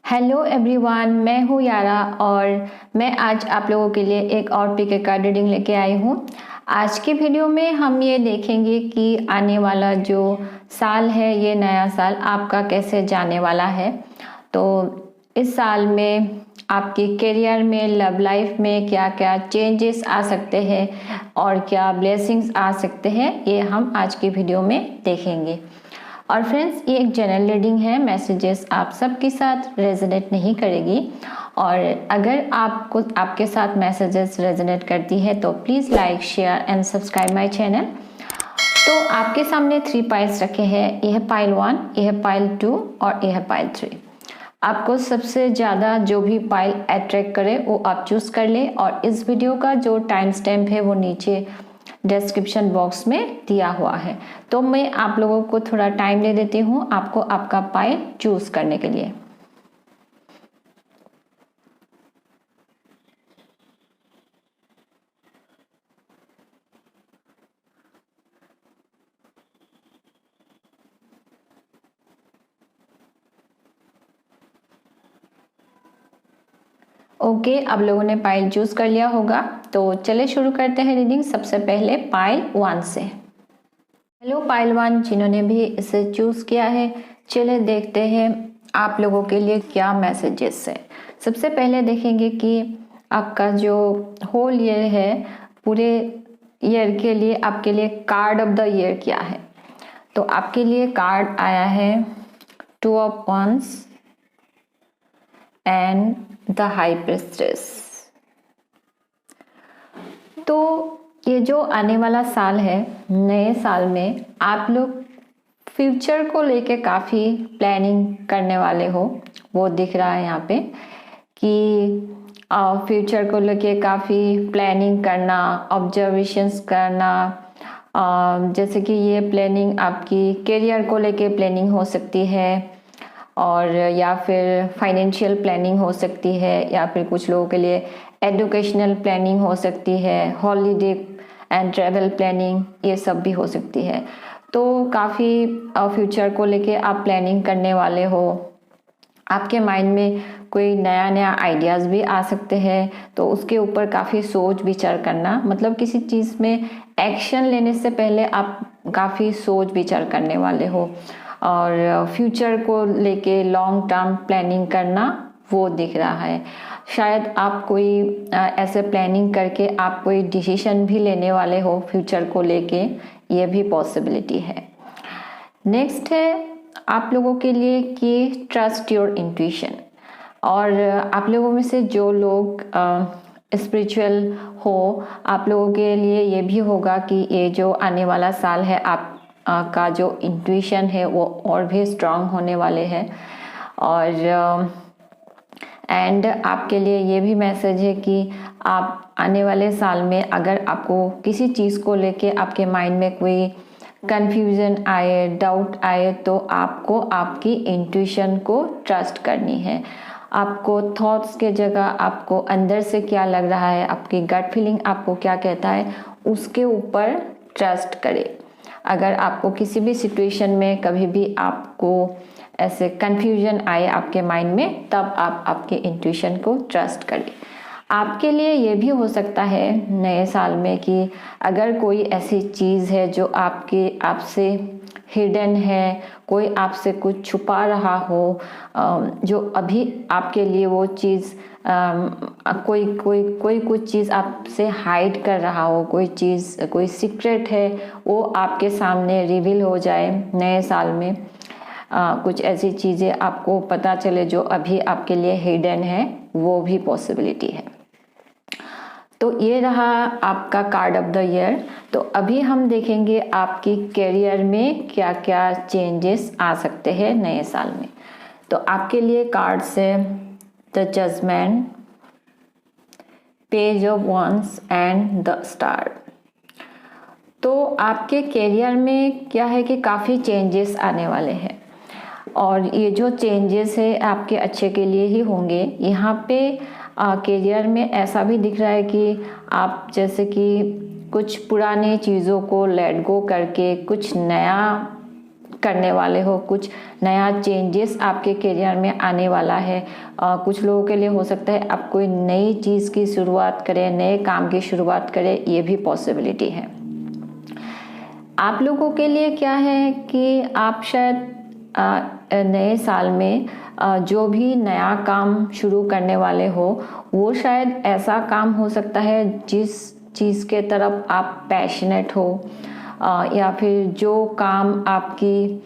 Hello everyone, मैं हूँ यारा और मैं आज आप लोगों के लिए एक और पीके कार्ड रीडिंग लेके आई हूँ। आज की वीडियो में हम ये देखेंगे कि आने वाला जो साल है, ये नया साल आपका कैसे जाने वाला है। तो इस साल में आपके करियर में, लव लाइफ में क्या क्या चेंजेस आ सकते हैं और क्या ब्लेसिंग्स आ सकते हैं, ये हम आज की वीडियो में देखेंगे। और फ्रेंड्स, ये एक जनरल रीडिंग है, मैसेजेस आप सबके साथ रेजोनेट नहीं करेगी। और अगर आपको आपके साथ मैसेजेस रेजोनेट करती है तो please like, share and subscribe my channel. तो आपके सामने 3 पाइल्स रखे हैं। ये है पाइल 1, ये है पाइल 2 और ये है पाइल 3। आपको सबसे ज़्यादा जो भी पाइल अट्रैक्ट करे वो आप चूज़ कर ले। और इस वीडियो का जो टाइम स्टैम्प है वो नीचे डिस्क्रिप्शन बॉक्स में दिया हुआ है। तो मैं आप लोगों को थोड़ा टाइम दे देती हूँ आपको आपका पाइल चूज करने के लिए। ओके, आप लोगों ने पाइल चूज कर लिया होगा, तो चले शुरू करते हैं रीडिंग। सबसे पहले पाइल 1 से। हेलो पाइल 1, जिन्होंने भी इसे चूज किया है, चले देखते हैं आप लोगों के लिए क्या मैसेजेस है। सबसे पहले देखेंगे कि आपका जो होल ईयर है, पूरे ईयर के लिए आपके लिए कार्ड ऑफ द ईयर क्या है। तो आपके लिए कार्ड आया है 2 of wands and the high priestess. तो ये जो आने वाला साल है, नए साल में आप लोग फ्यूचर को लेके काफ़ी प्लानिंग करने वाले हो, वो दिख रहा है यहाँ पे कि फ्यूचर को लेके काफ़ी प्लानिंग करना, ऑब्जर्वेशंस करना। जैसे कि ये प्लानिंग आपकी करियर को लेके प्लानिंग हो सकती है, और या फिर फाइनेंशियल प्लानिंग हो सकती है, या फिर कुछ लोगों के लिए एजुकेशनल प्लानिंग हो सकती है, हॉलीडे एंड ट्रैवल प्लानिंग, ये सब भी हो सकती है। तो काफ़ी फ्यूचर को लेके आप प्लानिंग करने वाले हो। आपके माइंड में कोई नया नया आइडियाज़ भी आ सकते हैं, तो उसके ऊपर काफ़ी सोच विचार करना, मतलब किसी चीज़ में एक्शन लेने से पहले आप काफ़ी सोच विचार करने वाले हो। और फ्यूचर को लेके लॉन्ग टर्म प्लानिंग करना, वो दिख रहा है। शायद आप कोई ऐसे प्लानिंग करके आप कोई डिसीजन भी लेने वाले हो फ्यूचर को लेके, ये भी पॉसिबिलिटी है। नेक्स्ट है आप लोगों के लिए कि ट्रस्ट योर इंट्यूशन। और आप लोगों में से जो लोग स्पिरिचुअल हो, आप लोगों के लिए ये भी होगा कि ये जो आने वाला साल है, आप का जो इंट्यूशन है वो और भी स्ट्रांग होने वाले हैं। और एंड आपके लिए ये भी मैसेज है कि आप आने वाले साल में अगर आपको किसी चीज़ को लेके आपके माइंड में कोई कंफ्यूजन आए, डाउट आए, तो आपको आपकी इंट्यूशन को ट्रस्ट करनी है। आपको थॉट्स के जगह आपको अंदर से क्या लग रहा है, आपकी गट फीलिंग आपको क्या कहता है, उसके ऊपर ट्रस्ट करें। अगर आपको किसी भी सिचुएशन में कभी भी आपको ऐसे कंफ्यूजन आए आपके माइंड में, तब आप आपके इंट्यूशन को ट्रस्ट करें। आपके लिए ये भी हो सकता है नए साल में कि अगर कोई ऐसी चीज़ है जो आपसे हिडन है, कोई आपसे कुछ छुपा रहा हो, जो अभी आपके लिए वो चीज़ कोई कुछ चीज़ आपसे हाइड कर रहा हो, कोई चीज़, कोई सीक्रेट है, वो आपके सामने रिवील हो जाए नए साल में। कुछ ऐसी चीज़ें आपको पता चले जो अभी आपके लिए हिडन है, वो भी पॉसिबिलिटी है। तो ये रहा आपका कार्ड ऑफ द ईयर। तो अभी हम देखेंगे आपकी करियर में क्या क्या चेंजेस आ सकते हैं नए साल में। तो आपके लिए कार्ड्स है the judgement, page of wands and the star. तो आपके करियर में क्या है कि काफ़ी चेंजेस आने वाले हैं, और ये जो चेंजेस है आपके अच्छे के लिए ही होंगे। यहाँ पे करियर में ऐसा भी दिख रहा है कि आप जैसे कि कुछ पुराने चीज़ों को लेट गो करके कुछ नया करने वाले हो, कुछ नया चेंजेस आपके करियर में आने वाला है। कुछ लोगों के लिए हो सकता है आप कोई नई चीज़ की शुरुआत करें, नए काम की शुरुआत करें, ये भी पॉसिबिलिटी है। आप लोगों के लिए क्या है कि आप शायद नए साल में जो भी नया काम शुरू करने वाले हो, वो शायद ऐसा काम हो सकता है जिस चीज़ के तरफ आप पैशनेट हो, या फिर जो काम आपकी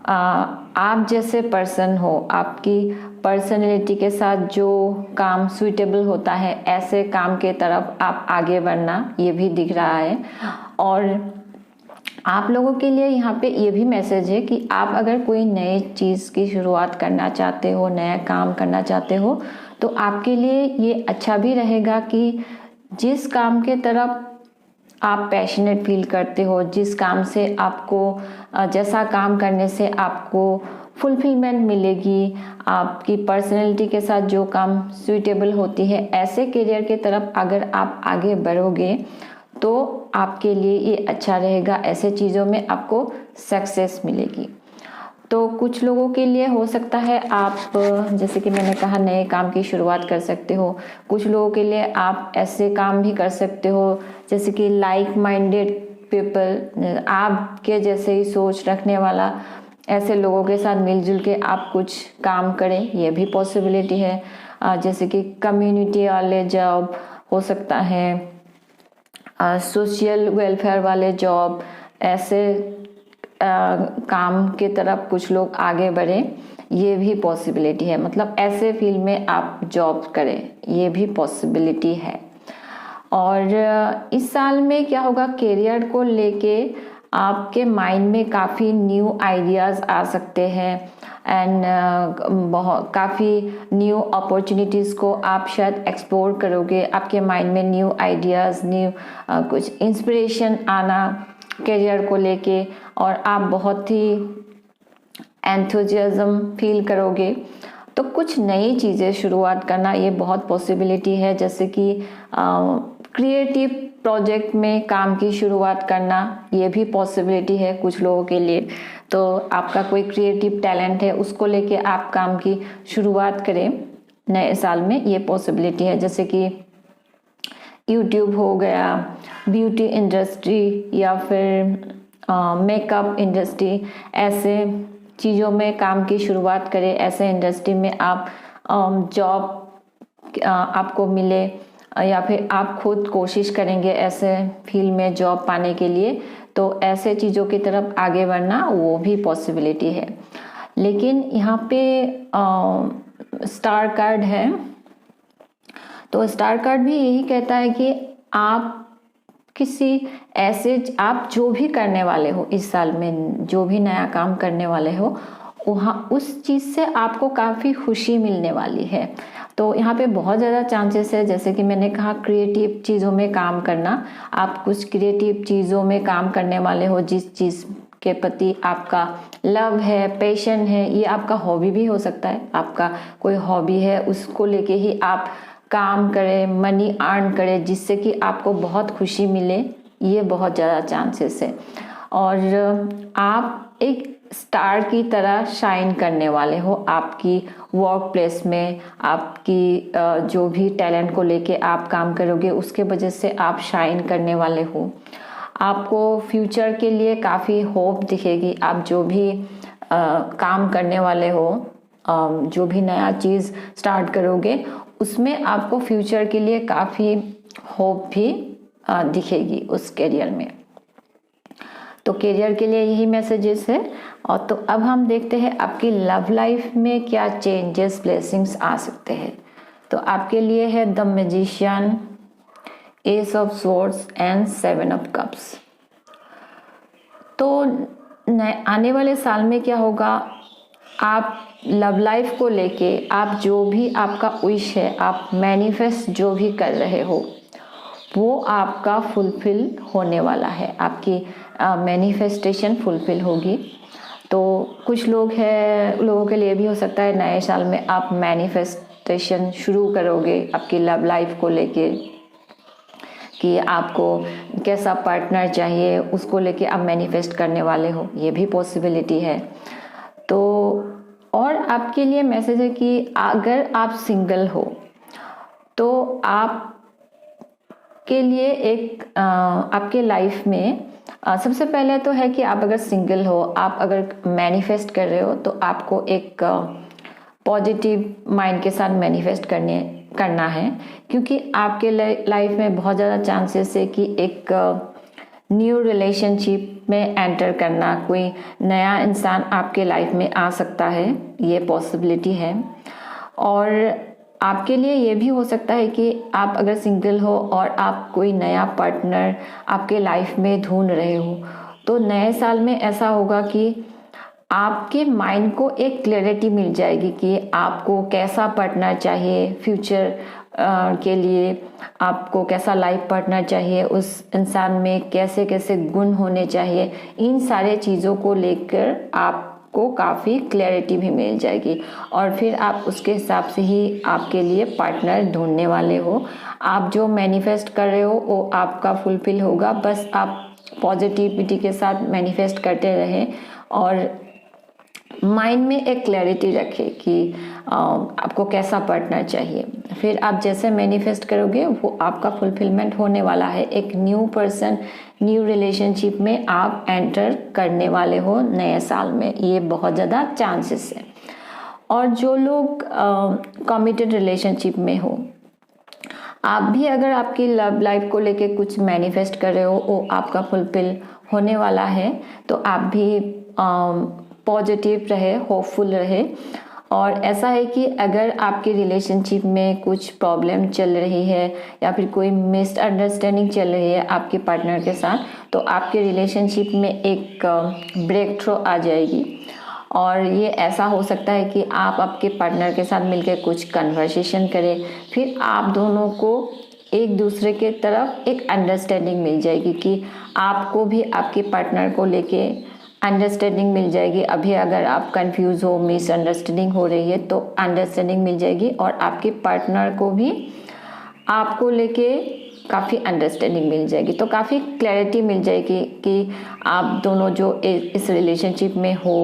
आप जैसे पर्सन हो, आपकी पर्सनैलिटी के साथ जो काम सूटेबल होता है, ऐसे काम के तरफ आप आगे बढ़ना, ये भी दिख रहा है। और आप लोगों के लिए यहाँ पे ये भी मैसेज है कि आप अगर कोई नए चीज़ की शुरुआत करना चाहते हो, नया काम करना चाहते हो, तो आपके लिए ये अच्छा भी रहेगा कि जिस काम के तरफ आप पैशनेट फील करते हो, जिस काम से आपको जैसा काम करने से आपको फुलफिलमेंट मिलेगी, आपकी पर्सनैलिटी के साथ जो काम सूटेबल होती है, ऐसे करियर के तरफ अगर आप आगे बढ़ोगे तो आपके लिए ये अच्छा रहेगा। ऐसे चीज़ों में आपको सक्सेस मिलेगी। तो कुछ लोगों के लिए हो सकता है आप, जैसे कि मैंने कहा, नए काम की शुरुआत कर सकते हो। कुछ लोगों के लिए आप ऐसे काम भी कर सकते हो जैसे कि लाइक माइंडेड पीपल, आपके जैसे ही सोच रखने वाला ऐसे लोगों के साथ मिलजुल के आप कुछ काम करें, ये भी पॉसिबिलिटी है। जैसे कि कम्युनिटी वाले जॉब हो सकता है, सोशल वेलफेयर वाले जॉब, ऐसे काम के तरफ कुछ लोग आगे बढ़ें, ये भी पॉसिबिलिटी है। मतलब ऐसे फील्ड में आप जॉब करें, ये भी पॉसिबिलिटी है। और इस साल में क्या होगा, करियर को लेके आपके माइंड में काफ़ी न्यू आइडियाज़ आ सकते हैं एंड काफ़ी न्यू अपॉर्चुनिटीज़ को आप शायद एक्सप्लोर करोगे। आपके माइंड में न्यू आइडियाज़, न्यू कुछ इंस्पिरेशन आना करियर को लेके, और आप बहुत ही एंथुजियाज्म फील करोगे। तो कुछ नई चीज़ें शुरुआत करना, ये बहुत पॉसिबिलिटी है। जैसे कि क्रिएटिव प्रोजेक्ट में काम की शुरुआत करना, ये भी पॉसिबिलिटी है कुछ लोगों के लिए। तो आपका कोई क्रिएटिव टैलेंट है, उसको लेके आप काम की शुरुआत करें नए साल में, ये पॉसिबिलिटी है। जैसे कि यूट्यूब हो गया, ब्यूटी इंडस्ट्री या फिर मेकअप इंडस्ट्री, ऐसे चीज़ों में काम की शुरुआत करें। ऐसे इंडस्ट्री में आप जॉब आपको मिले, या फिर आप खुद कोशिश करेंगे ऐसे फील्ड में जॉब पाने के लिए, तो ऐसे चीज़ों की तरफ आगे बढ़ना, वो भी पॉसिबिलिटी है। लेकिन यहाँ पे स्टार कार्ड है, तो स्टार कार्ड भी यही कहता है कि आप किसी ऐसे, आप जो भी करने वाले हो इस साल में, जो भी नया काम करने वाले हो, वहाँ उस चीज़ से आपको काफ़ी खुशी मिलने वाली है। तो यहाँ पे बहुत ज़्यादा चांसेस है, जैसे कि मैंने कहा, क्रिएटिव चीज़ों में काम करना। आप कुछ क्रिएटिव चीज़ों में काम करने वाले हो, जिस चीज़ के प्रति आपका लव है, पैशन है, ये आपका हॉबी भी हो सकता है। आपका कोई हॉबी है, उसको लेके ही आप काम करें, मनी अर्न करें, जिससे कि आपको बहुत खुशी मिले, ये बहुत ज़्यादा चांसेस है। और आप एक स्टार की तरह शाइन करने वाले हो आपकी वर्क प्लेस में। आपकी जो भी टैलेंट को लेके आप काम करोगे, उसके वजह से आप शाइन करने वाले हो। आपको फ्यूचर के लिए काफ़ी होप दिखेगी। आप जो भी काम करने वाले हो, जो भी नया चीज़ स्टार्ट करोगे, उसमें आपको फ्यूचर के लिए काफ़ी होप भी दिखेगी उस करियर में। तो करियर के लिए यही मैसेजेस है। और तो अब हम देखते हैं आपकी लव लाइफ में क्या चेंजेस, ब्लेसिंग्स आ सकते हैं। तो आपके लिए है the magician, S of swords and 7 of cups. तो आने वाले साल में क्या होगा, आप लव लाइफ को लेके आप जो भी आपका विश है, आप मैनिफेस्ट जो भी कर रहे हो, वो आपका फुलफिल होने वाला है। आपकी मैनिफेस्टेशन फुलफिल होगी। तो कुछ लोगों के लिए भी हो सकता है नए साल में आप मैनिफेस्टेशन शुरू करोगे आपकी लव लाइफ को लेके, कि आपको कैसा पार्टनर चाहिए, उसको लेके आप मैनिफेस्ट करने वाले हो, ये भी पॉसिबिलिटी है। तो और आपके लिए मैसेज है कि अगर आप सिंगल हो तो आप के लिए एक आपके लाइफ में सबसे पहले तो है कि आप अगर सिंगल हो, आप अगर मैनिफेस्ट कर रहे हो तो आपको एक पॉजिटिव माइंड के साथ मैनिफेस्ट करना है, क्योंकि आपके लाइफ में बहुत ज़्यादा चांसेस है कि एक न्यू रिलेशनशिप में एंटर करना, कोई नया इंसान आपके लाइफ में आ सकता है, ये पॉसिबिलिटी है। और आपके लिए ये भी हो सकता है कि आप अगर सिंगल हो और आप कोई नया पार्टनर आपके लाइफ में ढूंढ रहे हो, तो नए साल में ऐसा होगा कि आपके माइंड को एक क्लैरिटी मिल जाएगी कि आपको कैसा पार्टनर चाहिए फ्यूचर के लिए, आपको कैसा लाइफ पार्टनर चाहिए, उस इंसान में कैसे कैसे गुण होने चाहिए। इन सारे चीज़ों को लेकर आपको काफ़ी क्लैरिटी भी मिल जाएगी और फिर आप उसके हिसाब से ही आपके लिए पार्टनर ढूंढने वाले हो। आप जो मैनिफेस्ट कर रहे हो वो आपका फुलफिल होगा, बस आप पॉजिटिविटी के साथ मैनिफेस्ट करते रहें और माइंड में एक क्लैरिटी रखें कि आपको कैसा पार्टनर चाहिए। फिर आप जैसे मैनिफेस्ट करोगे वो आपका फुलफिलमेंट होने वाला है। एक न्यू पर्सन, न्यू रिलेशनशिप में आप एंटर करने वाले हो नए साल में, ये बहुत ज़्यादा चांसेस है। और जो लोग कमिटेड रिलेशनशिप में हो, आप भी अगर आपकी लव लाइफ को लेके कुछ मैनिफेस्ट कर रहे हो वो आपका फुलफिल होने वाला है, तो आप भी पॉजिटिव रहे, होपफुल रहे। और ऐसा है कि अगर आपकी रिलेशनशिप में कुछ प्रॉब्लम चल रही है या फिर कोई मिसअंडरस्टैंडिंग चल रही है आपके पार्टनर के साथ, तो आपके रिलेशनशिप में एक ब्रेक थ्रू आ जाएगी। और ये ऐसा हो सकता है कि आप आपके पार्टनर के साथ मिलकर कुछ कन्वर्सेशन करें, फिर आप दोनों को एक दूसरे के तरफ एक अंडरस्टैंडिंग मिल जाएगी कि आपको भी आपके पार्टनर को लेके अंडरस्टैंडिंग मिल जाएगी। अभी अगर आप कंफ्यूज हो, मिसअंडरस्टैंडिंग हो रही है, तो अंडरस्टैंडिंग मिल जाएगी और आपके पार्टनर को भी आपको लेके काफ़ी अंडरस्टैंडिंग मिल जाएगी। तो काफ़ी क्लैरिटी मिल जाएगी कि आप दोनों जो इस रिलेशनशिप में हो,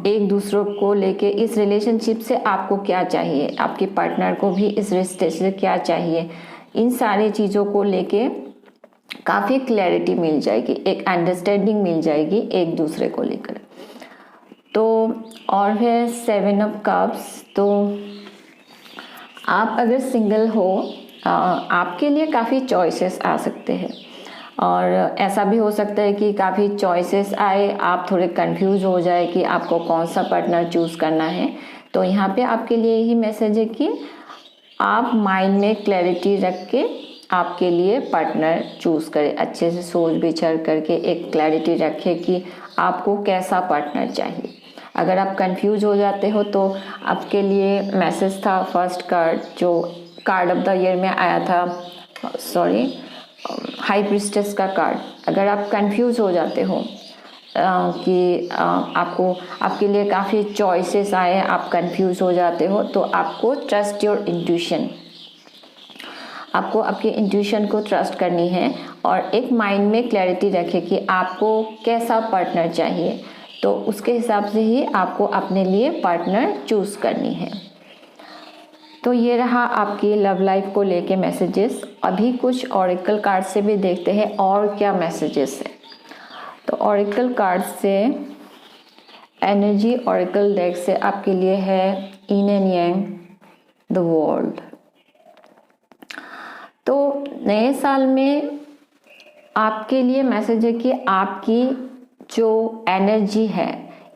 एक दूसरों को लेके इस रिलेशनशिप से आपको क्या चाहिए, आपके पार्टनर को भी इस रिश्ते से क्या चाहिए, इन सारी चीज़ों को लेके काफ़ी क्लैरिटी मिल जाएगी, एक अंडरस्टैंडिंग मिल जाएगी एक दूसरे को लेकर। तो और है 7 ऑफ कप्स। तो आप अगर सिंगल हो, आपके लिए काफ़ी चॉइसेस आ सकते हैं और ऐसा भी हो सकता है कि काफ़ी चॉइसेस आए, आप थोड़े कंफ्यूज हो जाए कि आपको कौन सा पार्टनर चूज़ करना है। तो यहाँ पे आपके लिए यही मैसेज है कि आप माइंड में क्लैरिटी रख के आपके लिए पार्टनर चूज़ करें, अच्छे से सोच विचार करके एक क्लैरिटी रखें कि आपको कैसा पार्टनर चाहिए। अगर आप कंफ्यूज हो जाते हो तो आपके लिए मैसेज था फर्स्ट कार्ड, जो कार्ड ऑफ द ईयर में आया था, हाई प्रीस्टेस का कार्ड। अगर आप कंफ्यूज हो जाते हो कि आपको आपके लिए काफ़ी चॉइसेस आए, आप कंफ्यूज हो जाते हो, तो आपको ट्रस्ट योर इंट्यूशन, आपको आपके इंट्यूशन को ट्रस्ट करनी है और एक माइंड में क्लैरिटी रखें कि आपको कैसा पार्टनर चाहिए, तो उसके हिसाब से ही आपको अपने लिए पार्टनर चूज़ करनी है। तो ये रहा आपकी लव लाइफ को लेके मैसेजेस। अभी कुछ ऑरेकल कार्ड से भी देखते हैं और क्या मैसेजेस है। तो ऑरेकल कार्ड से, एनर्जी ऑरेकल डेक से आपके लिए है yin and yang, the world. तो नए साल में आपके लिए मैसेज है कि आपकी जो एनर्जी है,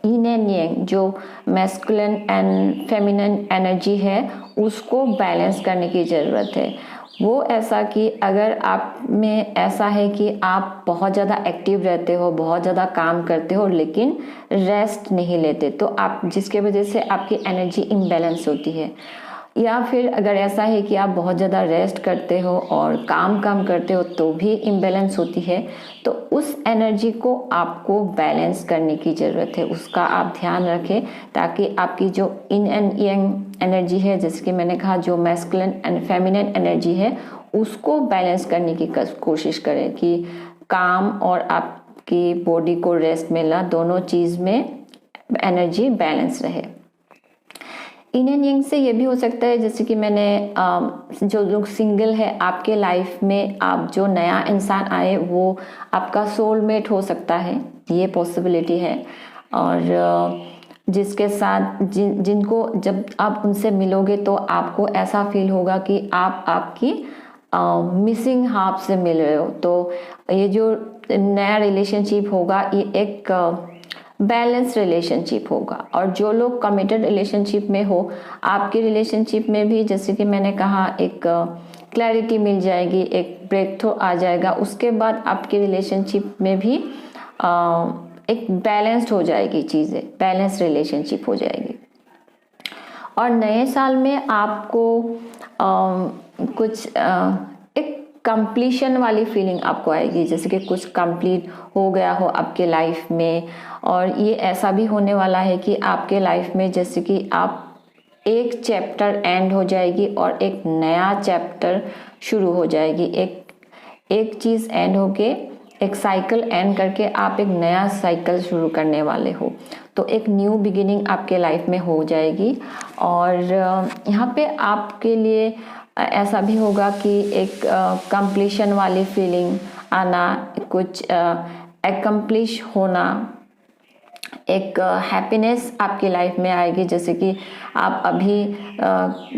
यिन एंड यांग, जो मैस्कुलिन एंड फेमिनिन एनर्जी है, उसको बैलेंस करने की ज़रूरत है। वो ऐसा कि अगर आप में ऐसा है कि आप बहुत ज़्यादा एक्टिव रहते हो, बहुत ज़्यादा काम करते हो, लेकिन रेस्ट नहीं लेते, तो आप जिसके वजह से आपकी एनर्जी इम्बैलेंस होती है। या फिर अगर ऐसा है कि आप बहुत ज़्यादा रेस्ट करते हो और काम कम करते हो तो भी इम्बैलेंस होती है, तो उस एनर्जी को आपको बैलेंस करने की ज़रूरत है, उसका आप ध्यान रखें, ताकि आपकी जो यिन एंड यांग एनर्जी है, जैसे कि मैंने कहा जो मैस्कुलिन एंड फेमिनिन एनर्जी है, उसको बैलेंस करने की कोशिश करें कि काम और आपकी बॉडी को रेस्ट मिलना, दोनों चीज़ में एनर्जी बैलेंस रहे। इन एंड यंग से ये भी हो सकता है, जैसे कि मैंने जो लोग सिंगल है आपके लाइफ में, आप जो नया इंसान आए वो आपका सोलमेट हो सकता है, ये पॉसिबिलिटी है। और जिसके साथ जिनको जब आप उनसे मिलोगे तो आपको ऐसा फील होगा कि आप आपकी मिसिंग हाफ से मिल रहे हो। तो ये जो नया रिलेशनशिप होगा ये एक बैलेंस रिलेशनशिप होगा। और जो लोग कमिटेड रिलेशनशिप में हो, आपके रिलेशनशिप में भी जैसे कि मैंने कहा एक क्लैरिटी मिल जाएगी, एक ब्रेक थ्रू आ जाएगा। उसके बाद आपके रिलेशनशिप में भी एक बैलेंस्ड हो जाएगी चीज़ें, बैलेंस रिलेशनशिप हो जाएगी। और नए साल में आपको कुछ एक कंप्लीशन वाली फीलिंग आपको आएगी, जैसे कि कुछ कंप्लीट हो गया हो आपके लाइफ में। और ये ऐसा भी होने वाला है कि आपके लाइफ में जैसे कि आप एक चैप्टर एंड हो जाएगी और एक नया चैप्टर शुरू हो जाएगी। एक चीज़ एंड होके, एक साइकिल एंड करके आप एक नया साइकिल शुरू करने वाले हो। तो एक न्यू बिगिनिंग आपके लाइफ में हो जाएगी। और यहाँ पे आपके लिए ऐसा भी होगा कि एक कंप्लीशन वाली फीलिंग आना, कुछ एकम्प्लिश होना, एक हैप्पीनेस आपकी लाइफ में आएगी। जैसे कि आप अभी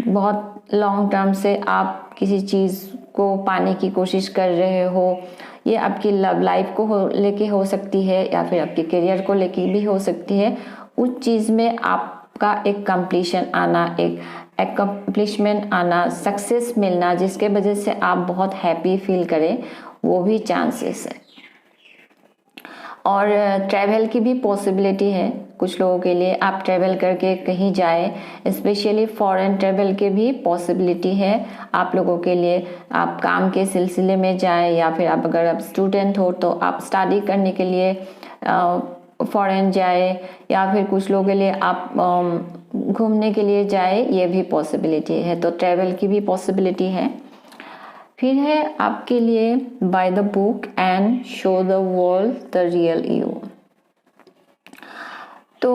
बहुत लॉन्ग टर्म से आप किसी चीज़ को पाने की कोशिश कर रहे हो, ये आपकी लव लाइफ को लेके हो सकती है या फिर आपके करियर को लेके भी हो सकती है। उस चीज़ में आपका एक कंप्लीशन आना, एक एकम्प्लिशमेंट आना, सक्सेस मिलना, जिसके वजह से आप बहुत हैप्पी फील करें, वो भी चांसेस है। और ट्रैवल की भी पॉसिबिलिटी है कुछ लोगों के लिए, आप ट्रैवल करके कहीं जाए, स्पेशली फॉरेन ट्रैवल के भी पॉसिबिलिटी है आप लोगों के लिए। आप काम के सिलसिले में जाए या फिर आप अगर आप स्टूडेंट हो तो आप स्टडी करने के लिए फॉरेन जाए, या फिर कुछ लोगों के लिए आप घूमने के लिए जाए, ये भी पॉसिबिलिटी है। तो ट्रैवल की भी पॉसिबिलिटी है। फिर है आपके लिए by the book and show the world the real you. तो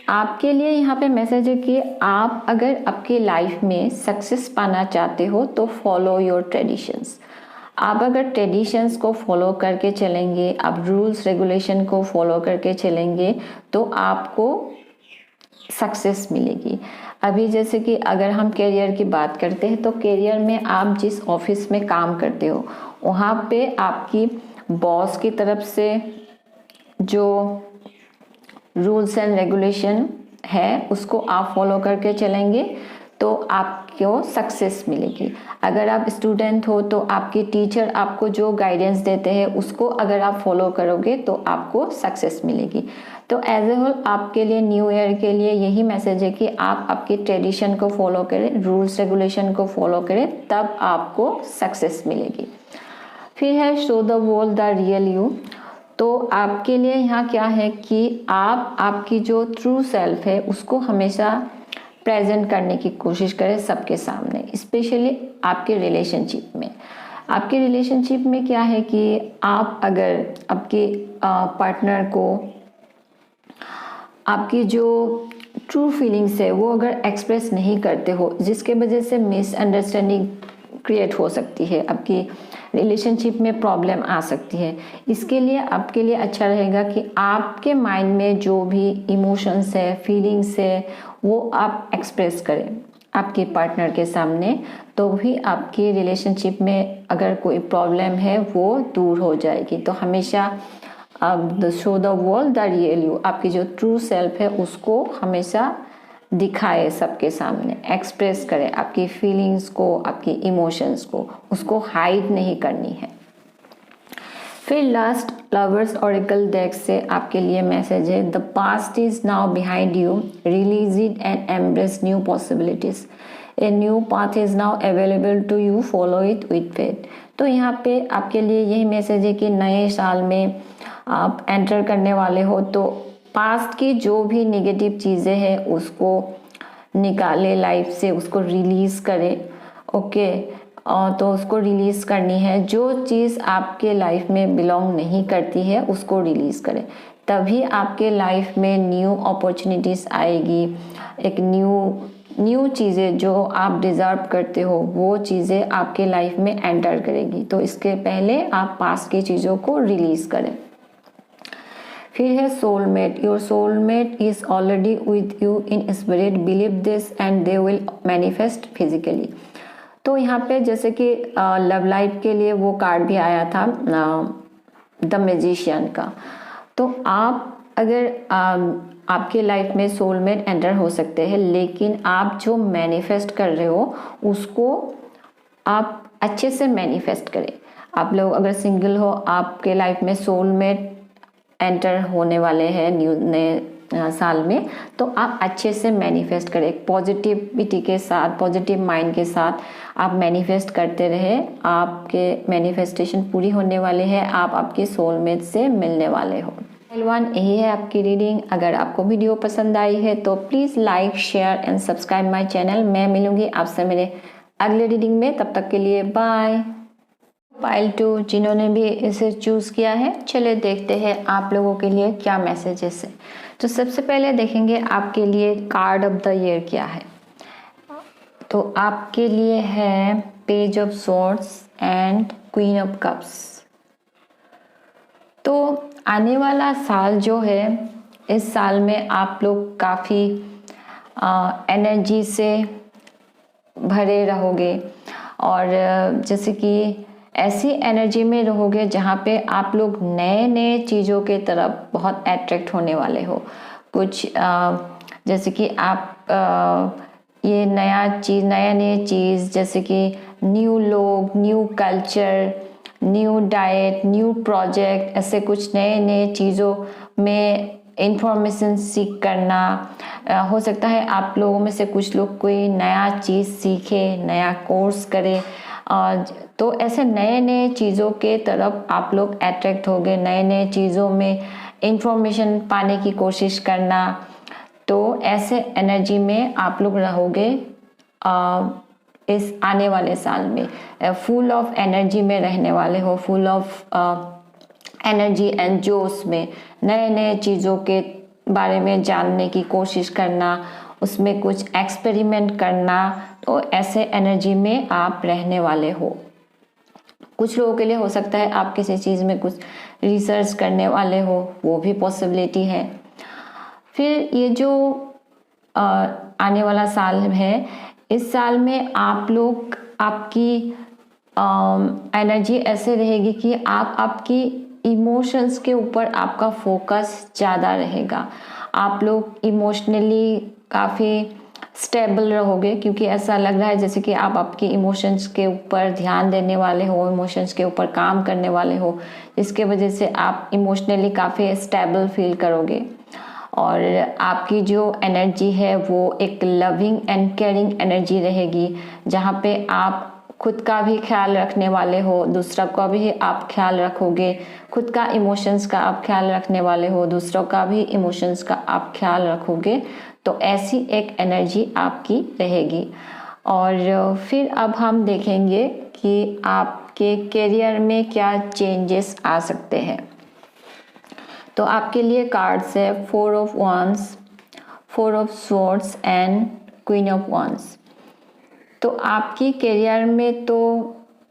आपके लिए यहाँ पे मैसेज है कि आप अगर आपकी लाइफ में सक्सेस पाना चाहते हो तो फॉलो योर ट्रेडिशंस। आप अगर ट्रेडिशंस को फॉलो करके चलेंगे, आप रूल्स रेगुलेशन को फॉलो करके चलेंगे तो आपको सक्सेस मिलेगी। अभी जैसे कि अगर हम करियर की बात करते हैं तो करियर में आप जिस ऑफिस में काम करते हो वहाँ पे आपकी बॉस की तरफ से जो रूल्स एंड रेगुलेशन है उसको आप फॉलो करके चलेंगे तो आपको सक्सेस मिलेगी। अगर आप स्टूडेंट हो तो आपके टीचर आपको जो गाइडेंस देते हैं उसको अगर आप फॉलो करोगे तो आपको सक्सेस मिलेगी। तो एज ए होल आपके लिए न्यू ईयर के लिए यही मैसेज है कि आप आपकी ट्रेडिशन को फॉलो करें, रूल्स रेगुलेशन को फॉलो करें, तब आपको सक्सेस मिलेगी। फिर है show the world the real you. तो आपके लिए यहाँ क्या है कि आप आपकी जो ट्रू सेल्फ है उसको हमेशा प्रेजेंट करने की कोशिश करें सबके सामने, स्पेशली आपके रिलेशनशिप में। आपके रिलेशनशिप में क्या है कि आप अगर आपके पार्टनर को आपकी जो ट्रू फीलिंग्स है वो अगर एक्सप्रेस नहीं करते हो, जिसके वजह से मिसअंडरस्टैंडिंग क्रिएट हो सकती है, आपकी रिलेशनशिप में प्रॉब्लम आ सकती है। इसके लिए आपके लिए अच्छा रहेगा कि आपके माइंड में जो भी इमोशंस है, फीलिंग्स है, वो आप एक्सप्रेस करें आपके पार्टनर के सामने, तो भी आपकी रिलेशनशिप में अगर कोई प्रॉब्लम है वो दूर हो जाएगी। तो हमेशा show the world the real you, आपकी जो ट्रू सेल्फ है उसको हमेशा दिखाए सबके सामने, एक्सप्रेस करें आपकी फीलिंग्स को, आपकी इमोशंस को, उसको हाइड नहीं करनी है। फिर लास्ट लवर्स ऑरेकल डेक से आपके लिए मैसेज है the past is now behind you, release it and embrace new possibilities, a new path is now available to you, follow it with faith. तो यहाँ पे आपके लिए यही मैसेज है कि नए साल में आप एंटर करने वाले हो तो पास्ट की जो भी नेगेटिव चीज़ें हैं उसको निकाले लाइफ से, उसको रिलीज़ करें, ओके। तो उसको रिलीज़ करनी है। जो चीज़ आपके लाइफ में बिलोंग नहीं करती है उसको रिलीज़ करें, तभी आपके लाइफ में न्यू अपॉर्चुनिटीज़ आएगी। एक न्यू चीज़ें जो आप डिज़र्व करते हो वो चीज़ें आपके लाइफ में एंटर करेगी। तो इसके पहले आप पास की चीज़ों को रिलीज़ करें। फिर है soulmate. Your soulmate is already with you in spirit, believe this and they will manifest physically. तो यहाँ पे जैसे कि लव लाइफ के लिए वो कार्ड भी आया था द मैजिशियन का। तो आप अगर आपके लाइफ में सोलमेट एंटर हो सकते हैं, लेकिन आप जो मैनिफेस्ट कर रहे हो उसको आप अच्छे से मैनिफेस्ट करें। आप लोग अगर सिंगल हो, आपके लाइफ में सोलमेट एंटर होने वाले हैं नए साल में, तो आप अच्छे से मैनिफेस्ट करें। पॉजिटिविटी के साथ, पॉजिटिव माइंड के साथ आप मैनिफेस्ट करते रहे। आपके मैनिफेस्टेशन पूरी होने वाले हैं, आप आपके सोलमेट से मिलने वाले हो। वन यही है आपकी रीडिंग। अगर आपको वीडियो पसंद आई है तो please like, share and subscribe my channel. मैं मिलूंगी आपसे मेरे अगले रीडिंग में, तब तक के लिए बाय। पाइल 2 जिन्होंने भी इसे चूज़ किया है, चलिए देखते हैं आप लोगों के लिए क्या मैसेजेस है। तो सबसे पहले देखेंगे आपके लिए कार्ड ऑफ द ईयर क्या है। तो आपके लिए है page of swords and queen of cups. तो आने वाला साल जो है, इस साल में आप लोग काफ़ी एनर्जी से भरे रहोगे, और जैसे कि ऐसी एनर्जी में रहोगे जहाँ पे आप लोग नए नए चीज़ों के तरफ बहुत अट्रैक्ट होने वाले हो। कुछ जैसे कि आप ये नया नए चीज़, जैसे कि न्यू लोग, new culture, new diet, new project, ऐसे कुछ नए नए चीज़ों में इंफॉर्मेशन सीख करना। हो सकता है आप लोगों में से कुछ लोग कोई नया चीज़ सीखे, नया कोर्स करे। तो ऐसे नए नए चीज़ों के तरफ आप लोग अट्रैक्ट होगे, नए नए चीज़ों में इंफॉर्मेशन पाने की कोशिश करना। तो ऐसे एनर्जी में आप लोग रहोगे इस आने वाले साल में। फुल ऑफ एनर्जी में रहने वाले हो, फुल ऑफ एनर्जी एंड जोश में नए नए चीज़ों के बारे में जानने की कोशिश करना, उसमें कुछ एक्सपेरिमेंट करना। तो ऐसे एनर्जी में आप रहने वाले हो। कुछ लोगों के लिए हो सकता है आप किसी चीज़ में कुछ रिसर्च करने वाले हो, वो भी पॉसिबिलिटी है। फिर ये जो आने वाला साल है, इस साल में आप लोग, आपकी एनर्जी ऐसे रहेगी कि आप आपकी इमोशंस के ऊपर आपका फोकस ज़्यादा रहेगा। आप लोग इमोशनली काफ़ी स्टेबल रहोगे, क्योंकि ऐसा लग रहा है जैसे कि आप आपके इमोशंस के ऊपर ध्यान देने वाले हो, इमोशंस के ऊपर काम करने वाले हो, जिसके वजह से आप इमोशनली काफ़ी स्टेबल फील करोगे। और आपकी जो एनर्जी है वो एक लविंग एंड केयरिंग एनर्जी रहेगी, जहाँ पे आप खुद का भी ख्याल रखने वाले हो, दूसरा का भी आप ख्याल रखोगे। खुद का इमोशंस का आप ख्याल रखने वाले हो, दूसरों का भी इमोशंस का आप ख्याल रखोगे। तो ऐसी एक एनर्जी आपकी रहेगी। और फिर अब हम देखेंगे कि आपके करियर में क्या चेंजेस आ सकते हैं। तो आपके लिए कार्ड्स है 4 of wands, 4 of swords and queen of wands। तो आपकी करियर में तो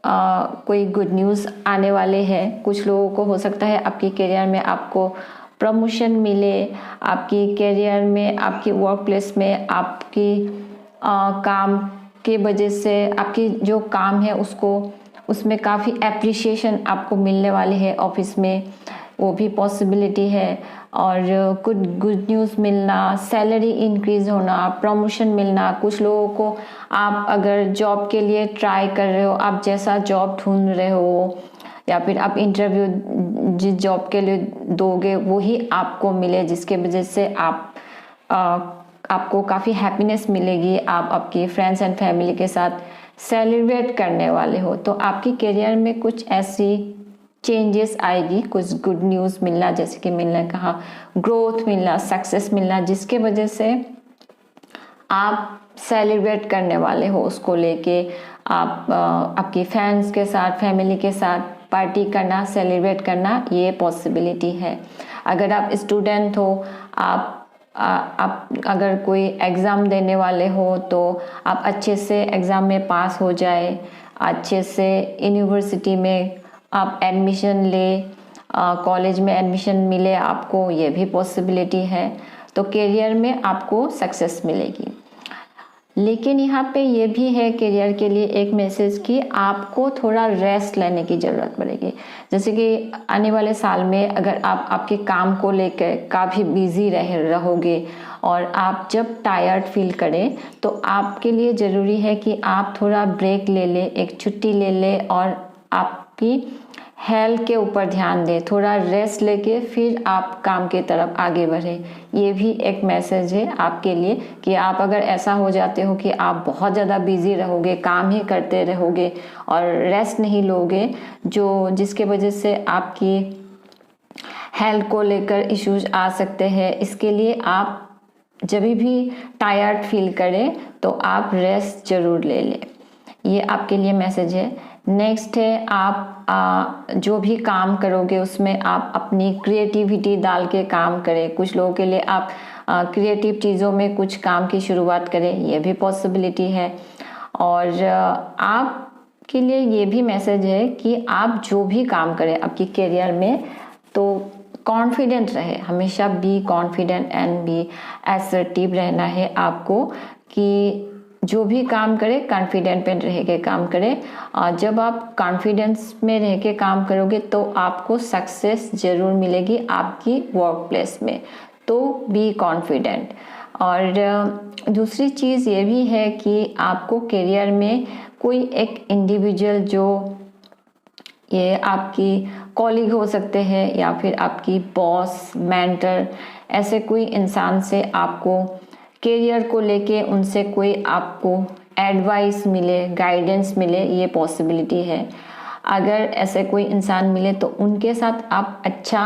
कोई गुड न्यूज़ आने वाले हैं। कुछ लोगों को हो सकता है आपकी करियर में आपको प्रमोशन मिले, आपकी करियर में, आपकी वर्क प्लेस में, आपकी काम के वजह से आपकी जो काम है उसमें काफ़ी एप्रिसिएशन आपको मिलने वाली है ऑफिस में, वो भी पॉसिबिलिटी है। और कुछ गुड न्यूज़ मिलना, सैलरी इंक्रीज़ होना, प्रमोशन मिलना। कुछ लोगों को, आप अगर जॉब के लिए ट्राई कर रहे हो, आप जैसा जॉब ढूंढ रहे हो, या फिर आप इंटरव्यू जिस जॉब के लिए दोगे वही आपको मिले, जिसके वजह से आपको काफ़ी हैप्पीनेस मिलेगी। आप आपकी फ्रेंड्स एंड फैमिली के साथ सेलिब्रेट करने वाले हो। तो आपकी करियर में कुछ ऐसी चेंजेस आएगी, कुछ गुड न्यूज़ मिलना, जैसे कि मैंने कहा ग्रोथ मिलना, सक्सेस मिलना, जिसके वजह से आप सेलिब्रेट करने वाले हो, उसको लेके आप आपकी फ्रेंड्स के साथ, फैमिली के साथ पार्टी करना, सेलिब्रेट करना, ये पॉसिबिलिटी है। अगर आप स्टूडेंट हो, आप अगर कोई एग्ज़ाम देने वाले हो तो आप अच्छे से एग्ज़ाम में पास हो जाए, अच्छे से यूनिवर्सिटी में आप एडमिशन ले, कॉलेज में एडमिशन मिले आपको, ये भी पॉसिबिलिटी है। तो करियर में आपको सक्सेस मिलेगी। लेकिन यहाँ पे ये भी है करियर के लिए एक मैसेज कि आपको थोड़ा रेस्ट लेने की ज़रूरत पड़ेगी। जैसे कि आने वाले साल में अगर आप आपके काम को लेकर काफ़ी बिजी रहोगे और आप जब टायर्ड फील करें तो आपके लिए ज़रूरी है कि आप थोड़ा ब्रेक ले लें, एक छुट्टी ले लें और आपकी हेल्थ के ऊपर ध्यान दें, थोड़ा रेस्ट लेके फिर आप काम की तरफ आगे बढ़ें। ये भी एक मैसेज है आपके लिए कि आप अगर ऐसा हो जाते हो कि आप बहुत ज़्यादा बिजी रहोगे, काम ही करते रहोगे और रेस्ट नहीं लोगे, जिसके वजह से आपकी हेल्थ को लेकर इश्यूज आ सकते हैं। इसके लिए आप जब भी टायर्ड फील करें तो आप रेस्ट ज़रूर ले लें। ये आपके लिए मैसेज है। नेक्स्ट है, आप जो भी काम करोगे उसमें आप अपनी क्रिएटिविटी डाल के काम करें। कुछ लोगों के लिए आप क्रिएटिव चीज़ों में कुछ काम की शुरुआत करें, ये भी पॉसिबिलिटी है। और आपके लिए ये भी मैसेज है कि आप जो भी काम करें आपकी करियर में तो कॉन्फिडेंट रहे, हमेशा be confident and be assertive रहना है आपको, कि जो भी काम करें कॉन्फिडेंट में रह के काम करें। और जब आप कॉन्फिडेंस में रह के काम करोगे तो आपको सक्सेस ज़रूर मिलेगी आपकी वर्क प्लेस में। तो बी कॉन्फिडेंट। और दूसरी चीज़ ये भी है कि आपको करियर में कोई एक इंडिविजुअल, जो ये आपकी कॉलीग हो सकते हैं या फिर आपकी बॉस, मेंटर, ऐसे कोई इंसान से आपको करियर को लेके उनसे कोई आपको एडवाइस मिले, गाइडेंस मिले, ये पॉसिबिलिटी है। अगर ऐसे कोई इंसान मिले तो उनके साथ आप अच्छा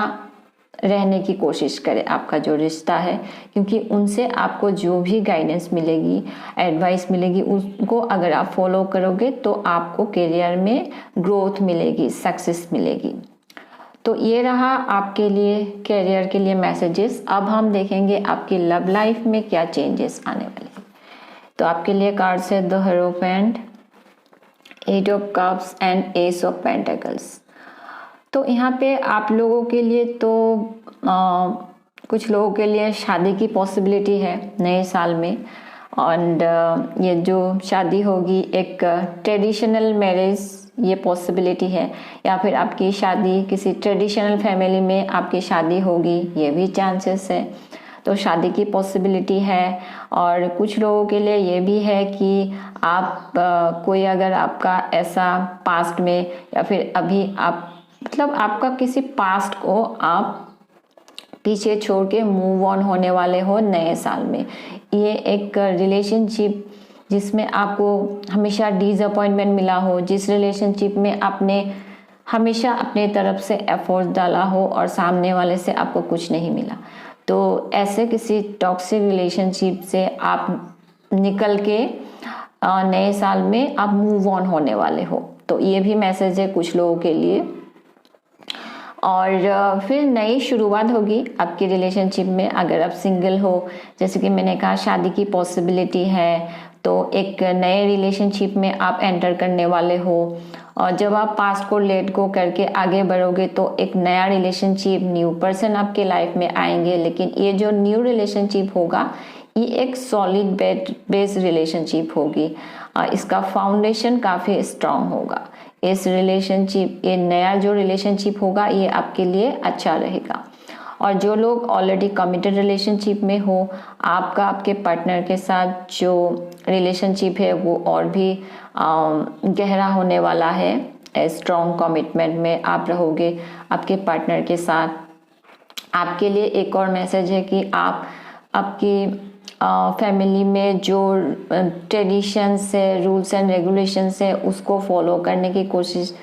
रहने की कोशिश करें, आपका जो रिश्ता है, क्योंकि उनसे आपको जो भी गाइडेंस मिलेगी, एडवाइस मिलेगी, उसको अगर आप फॉलो करोगे तो आपको करियर में ग्रोथ मिलेगी, सक्सेस मिलेगी। तो ये रहा आपके लिए करियर के लिए मैसेजेस। अब हम देखेंगे आपकी लव लाइफ में क्या चेंजेस आने वाले हैं। तो आपके लिए कार्ड्स है the hierophant, 8 of cups and ace of pentacles. तो यहाँ पे आप लोगों के लिए तो कुछ लोगों के लिए शादी की पॉसिबिलिटी है नए साल में। और ये जो शादी होगी एक ट्रेडिशनल मैरिज, ये पॉसिबिलिटी है। या फिर आपकी शादी किसी ट्रेडिशनल फैमिली में आपकी शादी होगी, ये भी चांसेस है। तो शादी की पॉसिबिलिटी है। और कुछ लोगों के लिए ये भी है कि आप कोई अगर आपका ऐसा पास्ट में या फिर अभी आप मतलब आपका किसी पास्ट को आप पीछे छोड़ के मूव ऑन होने वाले हो नए साल में। ये एक रिलेशनशिप जिसमें आपको हमेशा डिसअपॉइंटमेंट मिला हो, जिस रिलेशनशिप में आपने हमेशा अपने तरफ से एफर्ट डाला हो और सामने वाले से आपको कुछ नहीं मिला, तो ऐसे किसी टॉक्सिक रिलेशनशिप से आप निकल के नए साल में आप मूव ऑन होने वाले हो। तो ये भी मैसेज है कुछ लोगों के लिए। और फिर नई शुरुआत होगी आपकी रिलेशनशिप में। अगर आप सिंगल हो, जैसे कि मैंने कहा शादी की पॉसिबिलिटी है, तो एक नए रिलेशनशिप में आप एंटर करने वाले हो। और जब आप पास्ट को लेट गो करके आगे बढ़ोगे तो एक नया रिलेशनशिप, न्यू पर्सन आपके लाइफ में आएंगे। लेकिन ये जो न्यू रिलेशनशिप होगा ये एक सॉलिड बेस रिलेशनशिप होगी। इसका फाउंडेशन काफ़ी स्ट्रांग होगा। इस रिलेशनशिप, ये नया जो रिलेशनशिप होगा ये आपके लिए अच्छा रहेगा। और जो लोग ऑलरेडी कमिटेड रिलेशनशिप में हो, आपका आपके पार्टनर के साथ जो रिलेशनशिप है वो और भी गहरा होने वाला है। स्ट्रॉन्ग कमिटमेंट में आप रहोगे आपके पार्टनर के साथ। आपके लिए एक और मैसेज है कि आप आपकी फैमिली में जो ट्रेडिशंस है, रूल्स एंड रेगुलेशंस है, उसको फॉलो करने की कोशिश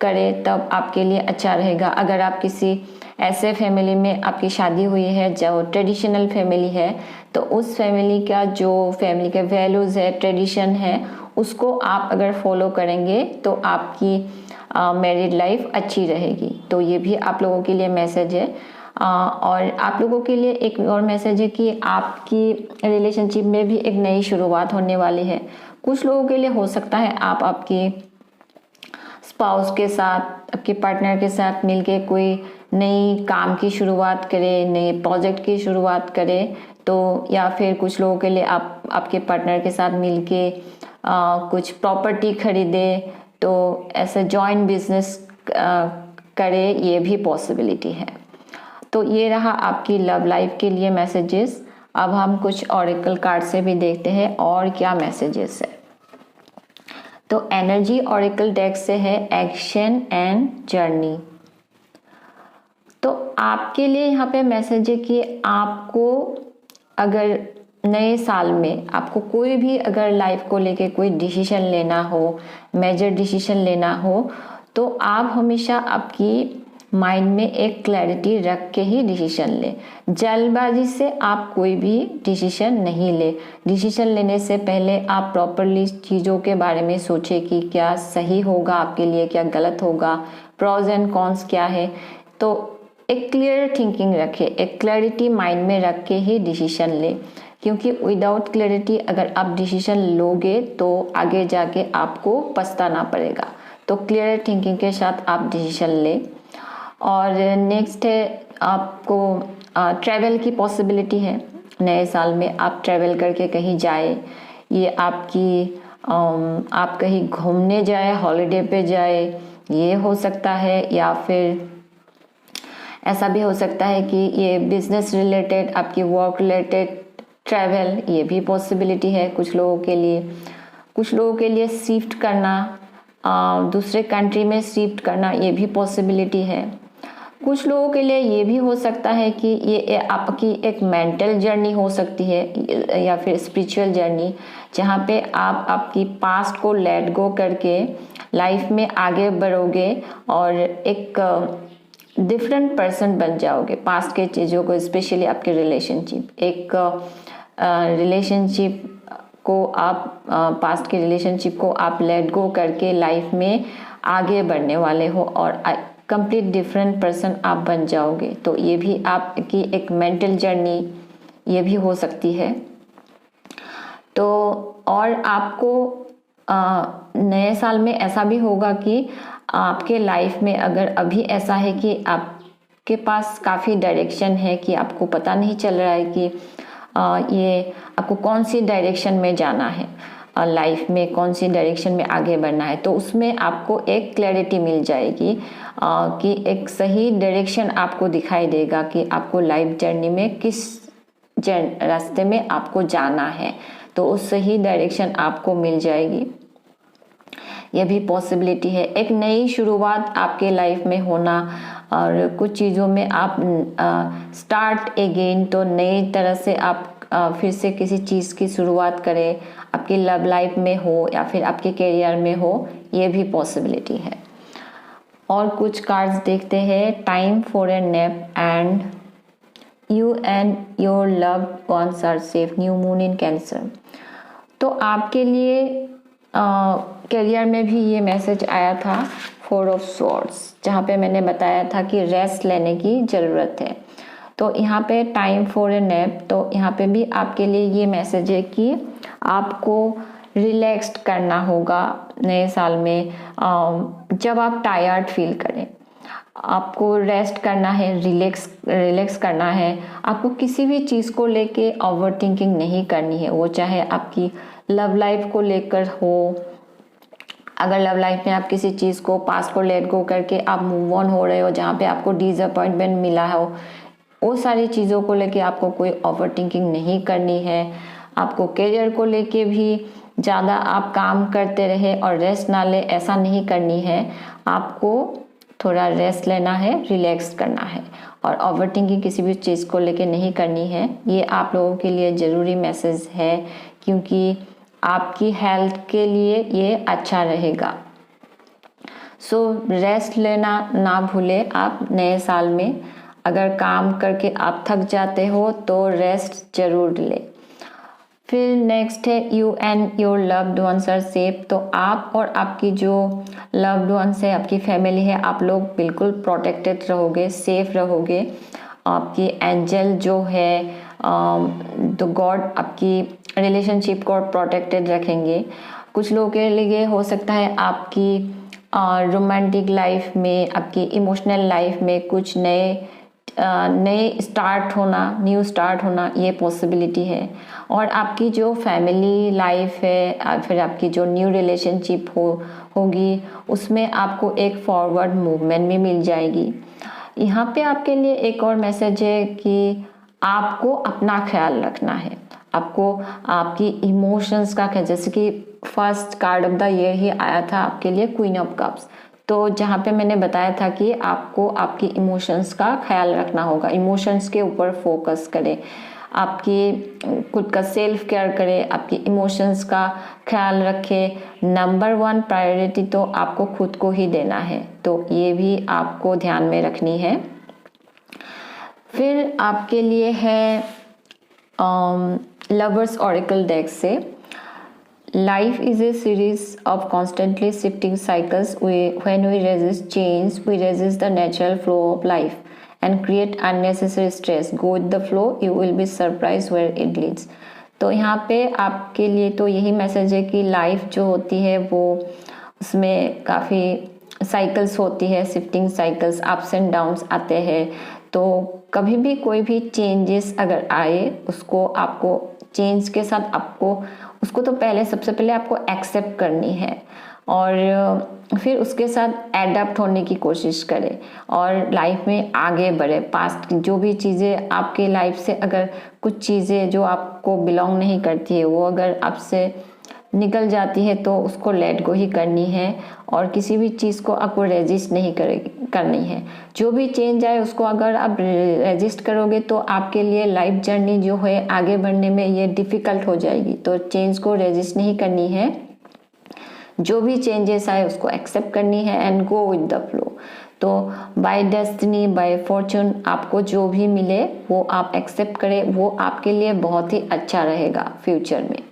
करें, तब आपके लिए अच्छा रहेगा। अगर आप किसी ऐसे फैमिली में आपकी शादी हुई है जो ट्रेडिशनल फैमिली है, तो उस फैमिली का जो फैमिली के वैल्यूज़ है, ट्रेडिशन है, उसको आप अगर फॉलो करेंगे तो आपकी मैरिड लाइफ अच्छी रहेगी। तो ये भी आप लोगों के लिए मैसेज है। और आप लोगों के लिए एक और मैसेज है कि आपकी रिलेशनशिप में भी एक नई शुरुआत होने वाली है। कुछ लोगों के लिए हो सकता है आप आपकी स्पाउस के साथ, आपके पार्टनर के साथ मिलके कोई नई काम की शुरुआत करें, नए प्रोजेक्ट की शुरुआत करें। तो या फिर कुछ लोगों के लिए आप आपके पार्टनर के साथ मिलके कुछ प्रॉपर्टी खरीदे, तो ऐसे जॉइंट बिजनेस करें, ये भी पॉसिबिलिटी है। तो ये रहा आपकी लव लाइफ के लिए मैसेजेस। अब हम कुछ ऑरेकल कार्ड से भी देखते हैं और क्या मैसेजेस है। तो एनर्जी ऑरेकल डेक से है एक्शन एंड जर्नी। तो आपके लिए यहाँ पे मैसेज है कि आपको अगर नए साल में आपको कोई भी अगर लाइफ को लेके कोई डिसीजन लेना हो, मेजर डिसीजन लेना हो, तो आप हमेशा आपकी माइंड में एक क्लैरिटी रख के ही डिसीजन ले। जल्दबाजी से आप कोई भी डिसीजन नहीं ले। डिसीजन लेने से पहले आप प्रॉपरली चीज़ों के बारे में सोचें कि क्या सही होगा आपके लिए, क्या गलत होगा, प्रोज एंड कॉन्स क्या है। तो एक क्लियर थिंकिंग रखें, एक क्लैरिटी माइंड में रख के ही डिसीजन ले, क्योंकि विदाउट क्लैरिटी अगर आप डिसीजन लोगे तो आगे जाके आपको पछताना पड़ेगा। तो क्लियर थिंकिंग के साथ आप डिसीजन ले। और नेक्स्ट है आपको ट्रैवल की पॉसिबिलिटी है। नए साल में आप ट्रैवल करके कहीं जाए, ये आपकी आप कहीं घूमने जाए, हॉलिडे पे जाए, ये हो सकता है। या फिर ऐसा भी हो सकता है कि ये बिजनेस रिलेटेड, आपकी वर्क रिलेटेड ट्रैवल, ये भी पॉसिबिलिटी है कुछ लोगों के लिए। कुछ लोगों के लिए शिफ्ट करना, दूसरे कंट्री में शिफ्ट करना, ये भी पॉसिबिलिटी है। कुछ लोगों के लिए ये भी हो सकता है कि ये आपकी एक मेंटल जर्नी हो सकती है या फिर स्पिरिचुअल जर्नी, जहाँ पे आप आपकी पास्ट को लेट गो करके लाइफ में आगे बढ़ोगे और एक डिफरेंट पर्सन बन जाओगे। पास्ट के चीज़ों को, स्पेशली आपके रिलेशनशिप को आप पास्ट के रिलेशनशिप को आप लेट गो करके लाइफ में आगे बढ़ने वाले हो और कंप्लीट डिफरेंट पर्सन आप बन जाओगे। तो ये भी आपकी एक मेंटल जर्नी ये भी हो सकती है। तो और आपको नए साल में ऐसा भी होगा कि आपके लाइफ में अगर अभी ऐसा है कि आपके पास काफ़ी डायरेक्शन है, कि आपको पता नहीं चल रहा है कि ये आपको कौन सी डायरेक्शन में जाना है, लाइफ में कौन सी डायरेक्शन में आगे बढ़ना है, तो उसमें आपको एक क्लैरिटी मिल जाएगी कि एक सही डायरेक्शन आपको दिखाई देगा कि आपको लाइफ जर्नी में किस रास्ते में आपको जाना है। तो उस सही डायरेक्शन आपको मिल जाएगी, यह भी पॉसिबिलिटी है। एक नई शुरुआत आपके लाइफ में होना और कुछ चीज़ों में आप स्टार्ट अगेन, तो नई तरह से आप फिर से किसी चीज़ की शुरुआत करें, आपकी लव लाइफ में हो या फिर आपके करियर में हो, ये भी पॉसिबिलिटी है। और कुछ कार्ड्स देखते हैं। Time for a nap and you and your loved ones are safe, new moon in Cancer. तो आपके लिए करियर में भी ये मैसेज आया था, 4 ऑफ स्वॉर्ड्स, जहाँ पे मैंने बताया था कि रेस्ट लेने की ज़रूरत है। तो यहाँ पे टाइम फॉर ए नैप, तो यहाँ पे भी आपके लिए ये मैसेज है कि आपको रिलैक्स्ड करना होगा नए साल में। जब आप टायर्ड फील करें, आपको रेस्ट करना है, रिलैक्स करना है। आपको किसी भी चीज़ को लेके ओवर थिंकिंग नहीं करनी है, वो चाहे आपकी लव लाइफ को लेकर हो। अगर लव लाइफ में आप किसी चीज़ को, पास्ट को लेट गो करके आप मूव ऑन हो रहे हो, जहाँ पे आपको डिसअपॉइंटमेंट मिला हो, वो सारी चीज़ों को लेके आपको कोई ओवर थिंकिंग नहीं करनी है। आपको करियर को लेके भी ज़्यादा आप काम करते रहे और रेस्ट ना ले, ऐसा नहीं करनी है। आपको थोड़ा रेस्ट लेना है, रिलैक्स करना है और ओवर थिंकिंग किसी भी चीज़ को लेके नहीं करनी है। ये आप लोगों के लिए ज़रूरी मैसेज है, क्योंकि आपकी हेल्थ के लिए ये अच्छा रहेगा। सो रेस्ट लेना ना भूले आप नए साल में। अगर काम करके आप थक जाते हो तो रेस्ट जरूर ले। फिर नेक्स्ट है you and your loved ones are safe. तो आप और आपकी जो लव्ड वंस है, आपकी फैमिली है, आप लोग बिल्कुल प्रोटेक्टेड रहोगे, सेफ रहोगे। आपकी एंजल जो है तो गॉड आपकी रिलेशनशिप को प्रोटेक्टेड रखेंगे। कुछ लोगों के लिए हो सकता है आपकी रोमांटिक लाइफ में, आपकी इमोशनल लाइफ में कुछ नए स्टार्ट होना, न्यू स्टार्ट होना, ये पॉसिबिलिटी है। और आपकी जो फैमिली लाइफ है, फिर आपकी जो न्यू रिलेशनशिप होगी, उसमें आपको एक फॉरवर्ड मूवमेंट भी मिल जाएगी। यहाँ पे आपके लिए एक और मैसेज है कि आपको अपना ख्याल रखना है, आपको आपकी इमोशंस का ख्याल। जैसे कि first card of the year ही आया था आपके लिए क्वीन ऑफ कप्स, तो जहाँ पे मैंने बताया था कि आपको आपकी इमोशंस का ख्याल रखना होगा, इमोशंस के ऊपर फोकस करें, आपकी खुद का सेल्फ केयर करें, आपकी इमोशंस का ख्याल रखें। नंबर 1 प्रायोरिटी तो आपको खुद को ही देना है, तो ये भी आपको ध्यान में रखनी है। फिर आपके लिए है लवर्स ऑरेकल डेक से, Life is a series of constantly shifting cycles. When we resist change, we resist the natural flow of life and create unnecessary stress. Go with the flow, you will be surprised where it leads. तो यहाँ पे आपके लिए तो यही message है कि life जो होती है वो उसमें काफ़ी साइकिल्स होती है, shifting cycles, ups and downs आते हैं। तो कभी भी कोई भी चेंजेस अगर आए, उसको आपको चेंज के साथ आपको उसको तो पहले सबसे पहले आपको एक्सेप्ट करनी है और फिर उसके साथ एडप्ट होने की कोशिश करें और लाइफ में आगे बढ़े। पास्ट की जो भी चीज़ें आपके लाइफ से, अगर कुछ चीज़ें जो आपको बिलोंग नहीं करती है वो अगर आपसे निकल जाती है तो उसको लेट गो ही करनी है और किसी भी चीज़ को आपको रेजिस्ट नहीं करनी है। जो भी चेंज आए उसको अगर आप रेजिस्ट करोगे तो आपके लिए लाइफ जर्नी जो है आगे बढ़ने में ये डिफ़िकल्ट हो जाएगी। तो चेंज को रेजिस्ट नहीं करनी है, जो भी चेंजेस आए उसको एक्सेप्ट करनी है and go with the flow. तो बाय डेस्टिनी, बाय फॉर्चून, आपको जो भी मिले वो आप एक्सेप्ट करें, वो आपके लिए बहुत ही अच्छा रहेगा फ्यूचर में।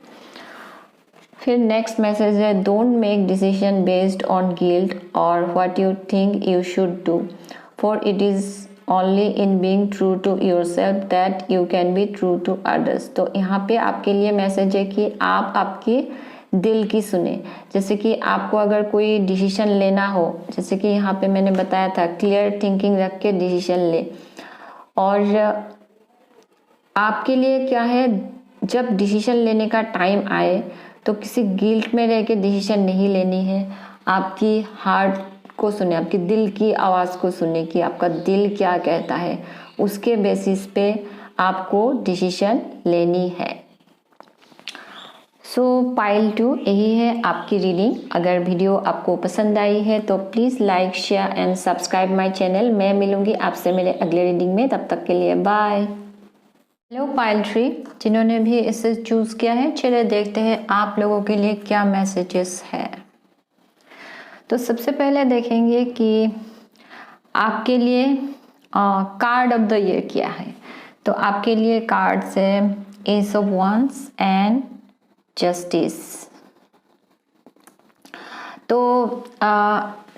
फिर नेक्स्ट मैसेज है don't make decision based on guilt और what you think you should do, for it is only in being true to yourself that you can be true to others. तो यहाँ पे आपके लिए message है कि आप आपकी दिल की सुने। जैसे कि आपको अगर कोई डिसीजन लेना हो, जैसे कि यहाँ पे मैंने बताया था क्लियर थिंकिंग रख के डिसीजन ले। और आपके लिए क्या है, जब डिसीजन लेने का टाइम आए तो किसी गिल्ट में रह के डिसीजन नहीं लेनी है। आपकी हार्ट को सुने, आपकी दिल की आवाज़ को सुने कि आपका दिल क्या कहता है, उसके बेसिस पे आपको डिसीजन लेनी है। सो पाइल 2 यही है आपकी रीडिंग। अगर वीडियो आपको पसंद आई है तो please like, share and subscribe my channel. मैं मिलूंगी आपसे मेरे अगले रीडिंग में, तब तक के लिए बाय। हेलो पाइल 3, जिन्होंने भी इसे चूज़ किया है, चलिए देखते हैं आप लोगों के लिए क्या मैसेजेस है। तो सबसे पहले देखेंगे कि आपके लिए कार्ड ऑफ द ईयर क्या है। तो आपके लिए कार्ड्स है ace of wands and justice. तो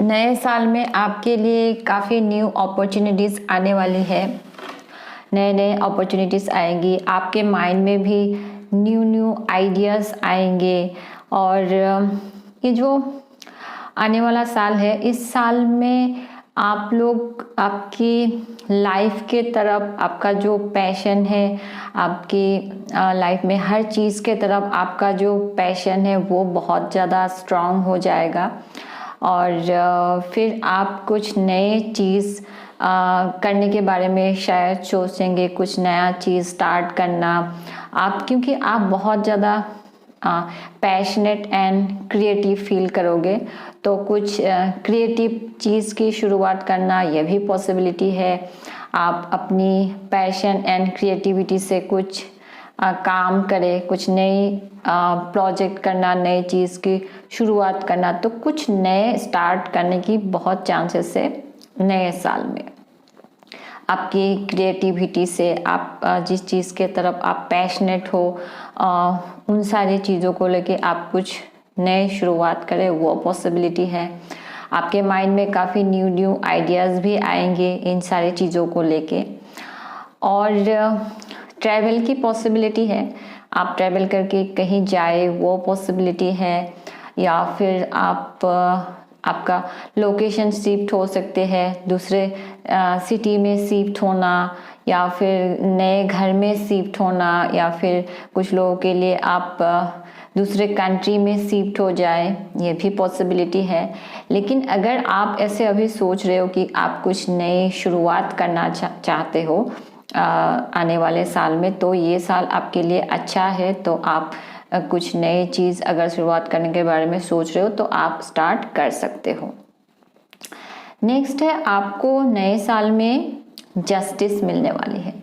नए साल में आपके लिए काफ़ी न्यू अपॉर्चुनिटीज़ आने वाली है, नए अपॉर्चुनिटीज़ आएंगी, आपके माइंड में भी न्यू आइडियाज़ आएंगे। और ये जो आने वाला साल है, इस साल में आप लोग आपकी लाइफ के तरफ, आपका जो पैशन है, आपकी लाइफ में हर चीज़ के तरफ आपका जो पैशन है वो बहुत ज़्यादा स्ट्रांग हो जाएगा। और फिर आप कुछ नए चीज़ करने के बारे में शायद सोचेंगे, कुछ नया चीज़ स्टार्ट करना आप, क्योंकि आप बहुत ज़्यादा पैशनेट एंड क्रिएटिव फील करोगे। तो कुछ क्रिएटिव चीज़ की शुरुआत करना ये भी पॉसिबिलिटी है। आप अपनी पैशन एंड क्रिएटिविटी से कुछ काम करें, कुछ नई प्रोजेक्ट करना, नई चीज़ की शुरुआत करना, तो कुछ नए स्टार्ट करने की बहुत चांसेस है नए साल में। आपकी क्रिएटिविटी से, आप जिस चीज़ के तरफ आप पैशनेट हो, उन सारी चीज़ों को लेके आप कुछ नए शुरुआत करें, वो पॉसिबिलिटी है। आपके माइंड में काफ़ी न्यू आइडियाज़ भी आएंगे इन सारी चीज़ों को लेके। और ट्रैवल की पॉसिबिलिटी है, आप ट्रैवल करके कहीं जाए वो पॉसिबिलिटी है, या फिर आपका लोकेशन शिफ्ट हो सकते हैं, दूसरे सिटी में शिफ्ट होना, या फिर नए घर में शिफ्ट होना, या फिर कुछ लोगों के लिए आप दूसरे कंट्री में शिफ्ट हो जाए, ये भी पॉसिबिलिटी है। लेकिन अगर आप ऐसे अभी सोच रहे हो कि आप कुछ नई शुरुआत करना चाहते हो आने वाले साल में, तो ये साल आपके लिए अच्छा है। तो आप कुछ नई चीज़ अगर शुरुआत करने के बारे में सोच रहे हो तो आप स्टार्ट कर सकते हो। नेक्स्ट है, आपको नए साल में जस्टिस मिलने वाली है।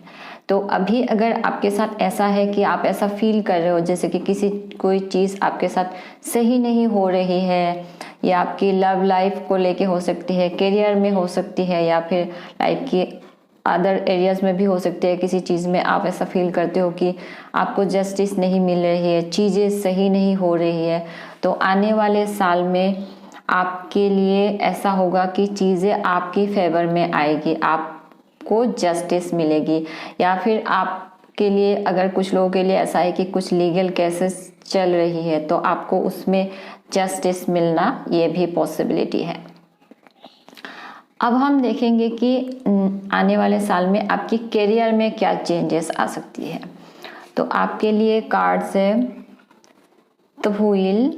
तो अभी अगर आपके साथ ऐसा है कि आप ऐसा फील कर रहे हो जैसे कि कोई चीज़ आपके साथ सही नहीं हो रही है, या आपकी लव लाइफ को लेके हो सकती है, करियर में हो सकती है, या फिर लाइफ की अदर एरियाज़ में भी हो सकते हैं, किसी चीज़ में आप ऐसा फील करते हो कि आपको जस्टिस नहीं मिल रही है, चीज़ें सही नहीं हो रही है, तो आने वाले साल में आपके लिए ऐसा होगा कि चीज़ें आपकी फेवर में आएगी, आपको जस्टिस मिलेगी। या फिर आपके लिए, अगर कुछ लोगों के लिए ऐसा है कि कुछ लीगल केसेस चल रही है, तो आपको उसमें जस्टिस मिलना, ये भी पॉसिबिलिटी है। अब हम देखेंगे कि आने वाले साल में आपकी करियर में क्या चेंजेस आ सकती है। तो आपके लिए कार्ड्स है the wheel,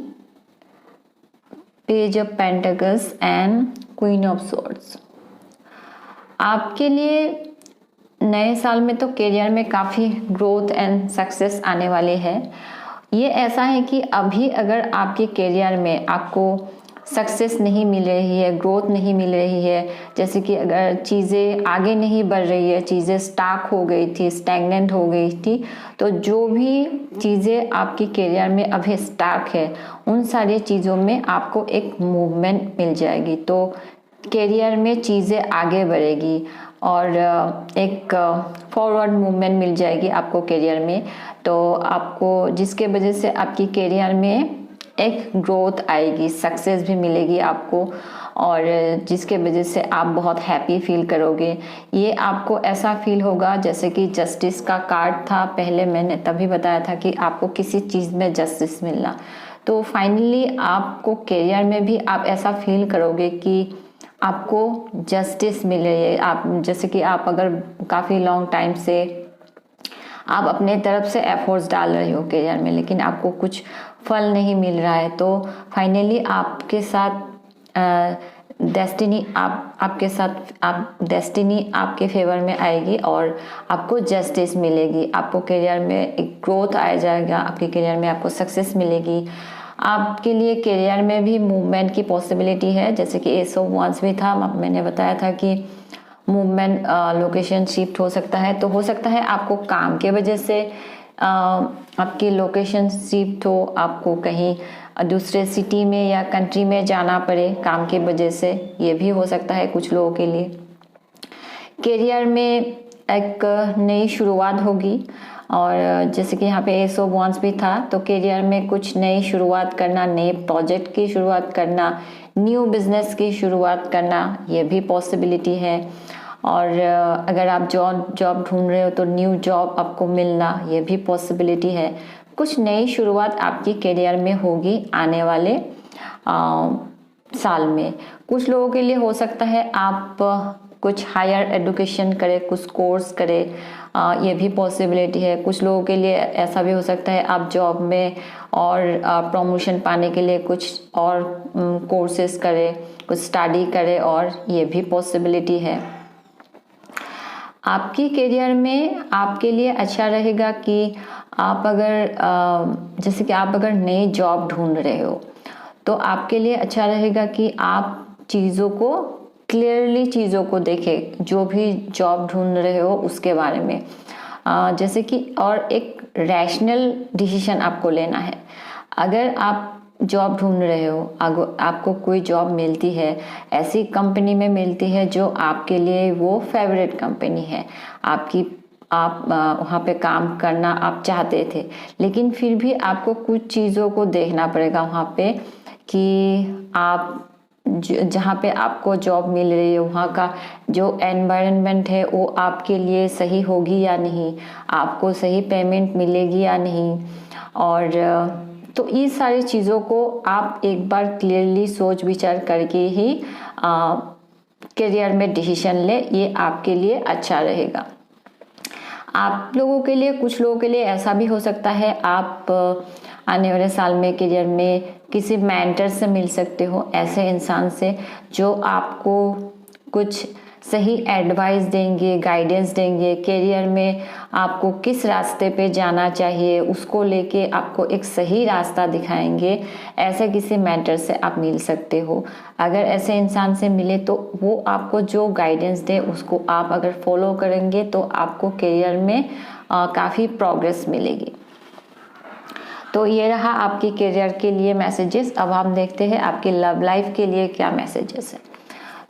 page of pentacles and queen of swords. आपके लिए नए साल में तो करियर में काफ़ी ग्रोथ एंड सक्सेस आने वाली है। ये ऐसा है कि अभी अगर आपके करियर में आपको सक्सेस नहीं मिल रही है, ग्रोथ नहीं मिल रही है, जैसे कि अगर चीज़ें आगे नहीं बढ़ रही है, चीज़ें स्टाक हो गई थी, स्टैग्नेंट हो गई थी, तो जो भी चीज़ें आपकी करियर में अभी स्टाक है, उन सारी चीज़ों में आपको एक मूवमेंट मिल जाएगी। तो करियर में चीज़ें आगे बढ़ेगी और एक फॉरवर्ड मूवमेंट मिल जाएगी आपको करियर में। तो आपको, जिसके वजह से आपकी करियर में एक ग्रोथ आएगी, सक्सेस भी मिलेगी आपको, और जिसके वजह से आप बहुत हैप्पी फील करोगे। ये आपको ऐसा फील होगा जैसे कि जस्टिस का कार्ड था, पहले मैंने तभी बताया था कि आपको किसी चीज़ में जस्टिस मिलना। तो फाइनली आपको करियर में भी आप ऐसा फील करोगे कि आपको जस्टिस मिल रही है। आप, जैसे कि आप अगर काफ़ी लॉन्ग टाइम से आप अपने तरफ से एफर्ट्स डाल रहे हो करियर में, लेकिन आपको कुछ फल नहीं मिल रहा है, तो फाइनली आपके साथ डेस्टिनी आपके फेवर में आएगी और आपको जस्टिस मिलेगी। आपको करियर में एक ग्रोथ आ जाएगा, आपके करियर में आपको सक्सेस मिलेगी। आपके लिए करियर में भी मूवमेंट की पॉसिबिलिटी है, जैसे कि एस ऑफ वांड्स भी था, मैंने बताया था कि मूवमेंट, लोकेशन शिफ्ट हो सकता है। तो हो सकता है आपको काम के वजह से आपकी लोकेशन शिफ्ट हो, आपको कहीं दूसरे सिटी में या कंट्री में जाना पड़े काम के वजह से, ये भी हो सकता है कुछ लोगों के लिए। करियर में एक नई शुरुआत होगी, और जैसे कि यहाँ पे एस ऑफ वांड्स भी था, तो करियर में कुछ नई शुरुआत करना, नए प्रोजेक्ट की शुरुआत करना, न्यू बिजनेस की शुरुआत करना, ये भी पॉसिबिलिटी है। और अगर आप जॉब ढूंढ रहे हो तो न्यू जॉब आपको मिलना, ये भी पॉसिबिलिटी है। कुछ नई शुरुआत आपकी करियर में होगी आने वाले साल में। कुछ लोगों के लिए हो सकता है आप कुछ हायर एजुकेशन करें, कुछ कोर्स करें, ये भी पॉसिबिलिटी है। कुछ लोगों के लिए ऐसा भी हो सकता है आप जॉब में और प्रमोशन पाने के लिए कुछ और कोर्सेज करें, कुछ स्टडी करें, और ये भी पॉसिबिलिटी है। आपकी करियर में आपके लिए अच्छा रहेगा कि आप अगर जैसे कि आप अगर नई जॉब ढूंढ रहे हो, तो आपके लिए अच्छा रहेगा कि आप चीज़ों को क्लियरली चीज़ों को देखें, जो भी जॉब ढूंढ रहे हो उसके बारे में, जैसे कि, और एक रैशनल डिसीजन आपको लेना है। अगर आप जॉब ढूंढ रहे हो, आपको कोई जॉब मिलती है, ऐसी कंपनी में मिलती है जो आपके लिए वो फेवरेट कंपनी है, आप वहाँ पे काम करना आप चाहते थे, लेकिन फिर भी आपको कुछ चीज़ों को देखना पड़ेगा वहाँ पे कि आप जहाँ पे आपको जॉब मिल रही है वहाँ का जो एनवायरनमेंट है वो आपके लिए सही होगी या नहीं, आपको सही पेमेंट मिलेगी या नहीं। और तो ये सारी चीज़ों को आप एक बार क्लियरली सोच विचार करके ही करियर में डिसीजन ले, ये आपके लिए अच्छा रहेगा। आप लोगों के लिए, कुछ लोगों के लिए ऐसा भी हो सकता है आप आने वाले साल में करियर में किसी मेंटर से मिल सकते हो, ऐसे इंसान से जो आपको कुछ सही एडवाइस देंगे, गाइडेंस देंगे, करियर में आपको किस रास्ते पे जाना चाहिए उसको लेके आपको एक सही रास्ता दिखाएंगे। ऐसे किसी मेंटर से आप मिल सकते हो। अगर ऐसे इंसान से मिले तो वो आपको जो गाइडेंस दे उसको आप अगर फॉलो करेंगे तो आपको करियर में काफ़ी प्रोग्रेस मिलेगी। तो ये रहा आपके करियर के लिए मैसेजेस। अब हम देखते हैं आपके लव लाइफ के लिए क्या मैसेजेस है।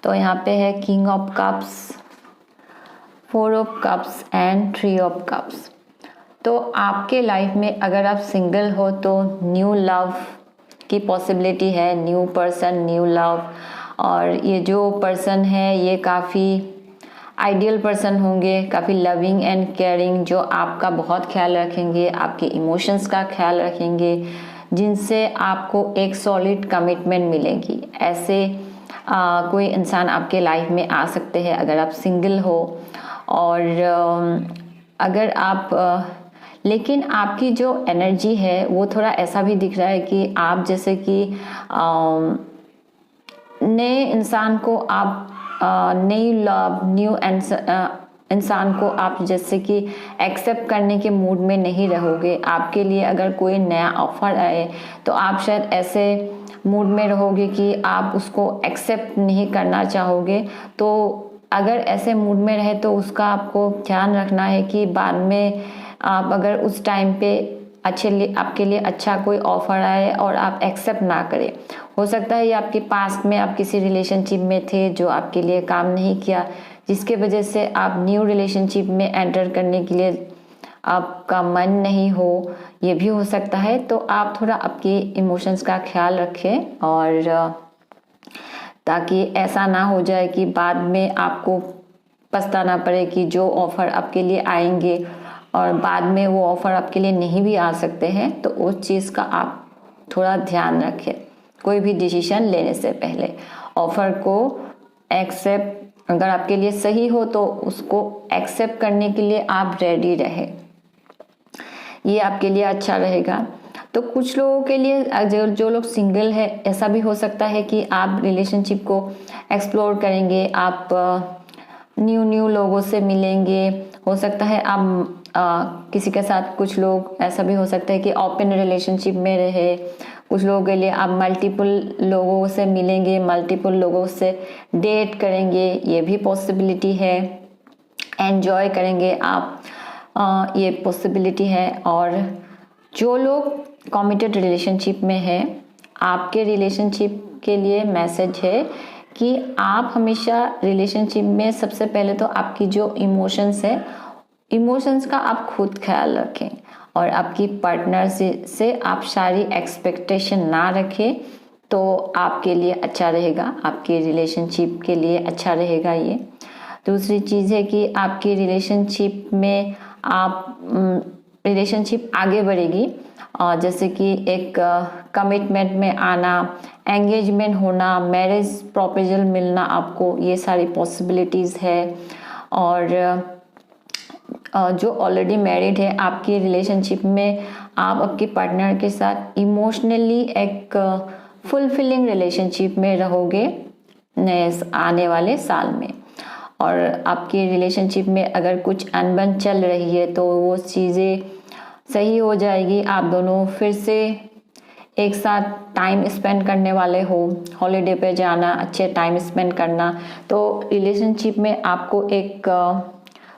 तो यहाँ पे है king of cups, 4 of cups and 3 of cups. तो आपके लाइफ में अगर आप सिंगल हो तो न्यू लव की पॉसिबिलिटी है, न्यू पर्सन, न्यू लव। और ये जो पर्सन है ये काफ़ी आइडियल पर्सन होंगे, काफ़ी लविंग एंड केयरिंग, जो आपका बहुत ख्याल रखेंगे, आपके इमोशंस का ख्याल रखेंगे, जिनसे आपको एक सॉलिड कमिटमेंट मिलेगी। ऐसे कोई इंसान आपके लाइफ में आ सकते हैं अगर आप सिंगल हो। और अगर आप लेकिन आपकी जो एनर्जी है वो थोड़ा ऐसा भी दिख रहा है कि आप जैसे कि नए इंसान को आप न्यू इंसान को आप जैसे कि एक्सेप्ट करने के मूड में नहीं रहोगे। आपके लिए अगर कोई नया ऑफर आए तो आप शायद ऐसे मूड में रहोगे कि आप उसको एक्सेप्ट नहीं करना चाहोगे। तो अगर ऐसे मूड में रहे तो उसका आपको ध्यान रखना है कि बाद में आप अगर उस टाइम पे आपके लिए अच्छा कोई ऑफर आए और आप एक्सेप्ट ना करें। हो सकता है ये आपके पास्ट में आप किसी रिलेशनशिप में थे जो आपके लिए काम नहीं किया, जिसके वजह से आप न्यू रिलेशनशिप में एंटर करने के लिए आपका मन नहीं हो, ये भी हो सकता है। तो आप थोड़ा आपके इमोशंस का ख्याल रखें और ताकि ऐसा ना हो जाए कि बाद में आपको पछताना पड़े कि जो ऑफर आपके लिए आएंगे और बाद में वो ऑफर आपके लिए नहीं भी आ सकते हैं। तो उस चीज़ का आप थोड़ा ध्यान रखें कोई भी डिसीजन लेने से पहले। ऑफर को एक्सेप्ट अगर आपके लिए सही हो तो उसको एक्सेप्ट करने के लिए आप रेडी रहे, ये आपके लिए अच्छा रहेगा। तो कुछ लोगों के लिए जो लोग सिंगल है, ऐसा भी हो सकता है कि आप रिलेशनशिप को एक्सप्लोर करेंगे, आप न्यू लोगों से मिलेंगे। हो सकता है आप किसी के साथ, कुछ लोग ऐसा भी हो सकता है कि ओपन रिलेशनशिप में रहे। कुछ लोगों के लिए आप मल्टीपल लोगों से मिलेंगे, मल्टीपल लोगों से डेट करेंगे, ये भी पॉसिबिलिटी है। एंजॉय करेंगे आप, ये पॉसिबिलिटी है। और जो लोग कमिटेड रिलेशनशिप में हैं, आपके रिलेशनशिप के लिए मैसेज है कि आप हमेशा रिलेशनशिप में सबसे पहले तो आपकी जो इमोशंस है, इमोशंस का आप खुद ख्याल रखें और आपकी पार्टनर से आप सारी एक्सपेक्टेशन ना रखें, तो आपके लिए अच्छा रहेगा, आपके रिलेशनशिप के लिए अच्छा रहेगा ये। दूसरी चीज़ है कि आपकी रिलेशनशिप में रिलेशनशिप आगे बढ़ेगी, और जैसे कि एक कमिटमेंट में आना, एंगेजमेंट होना, मैरिज प्रपोजल मिलना आपको, ये सारी पॉसिबिलिटीज़ है। और जो ऑलरेडी मैरिड है, आपकी रिलेशनशिप में आप आपके पार्टनर के साथ इमोशनली एक फुलफिलिंग रिलेशनशिप में रहोगे नए आने वाले साल में। और आपकी रिलेशनशिप में अगर कुछ अनबन चल रही है तो वो चीज़ें सही हो जाएगी। आप दोनों फिर से एक साथ टाइम स्पेंड करने वाले हो, हॉलीडे पे जाना, अच्छे टाइम स्पेंड करना, तो रिलेशनशिप में आपको एक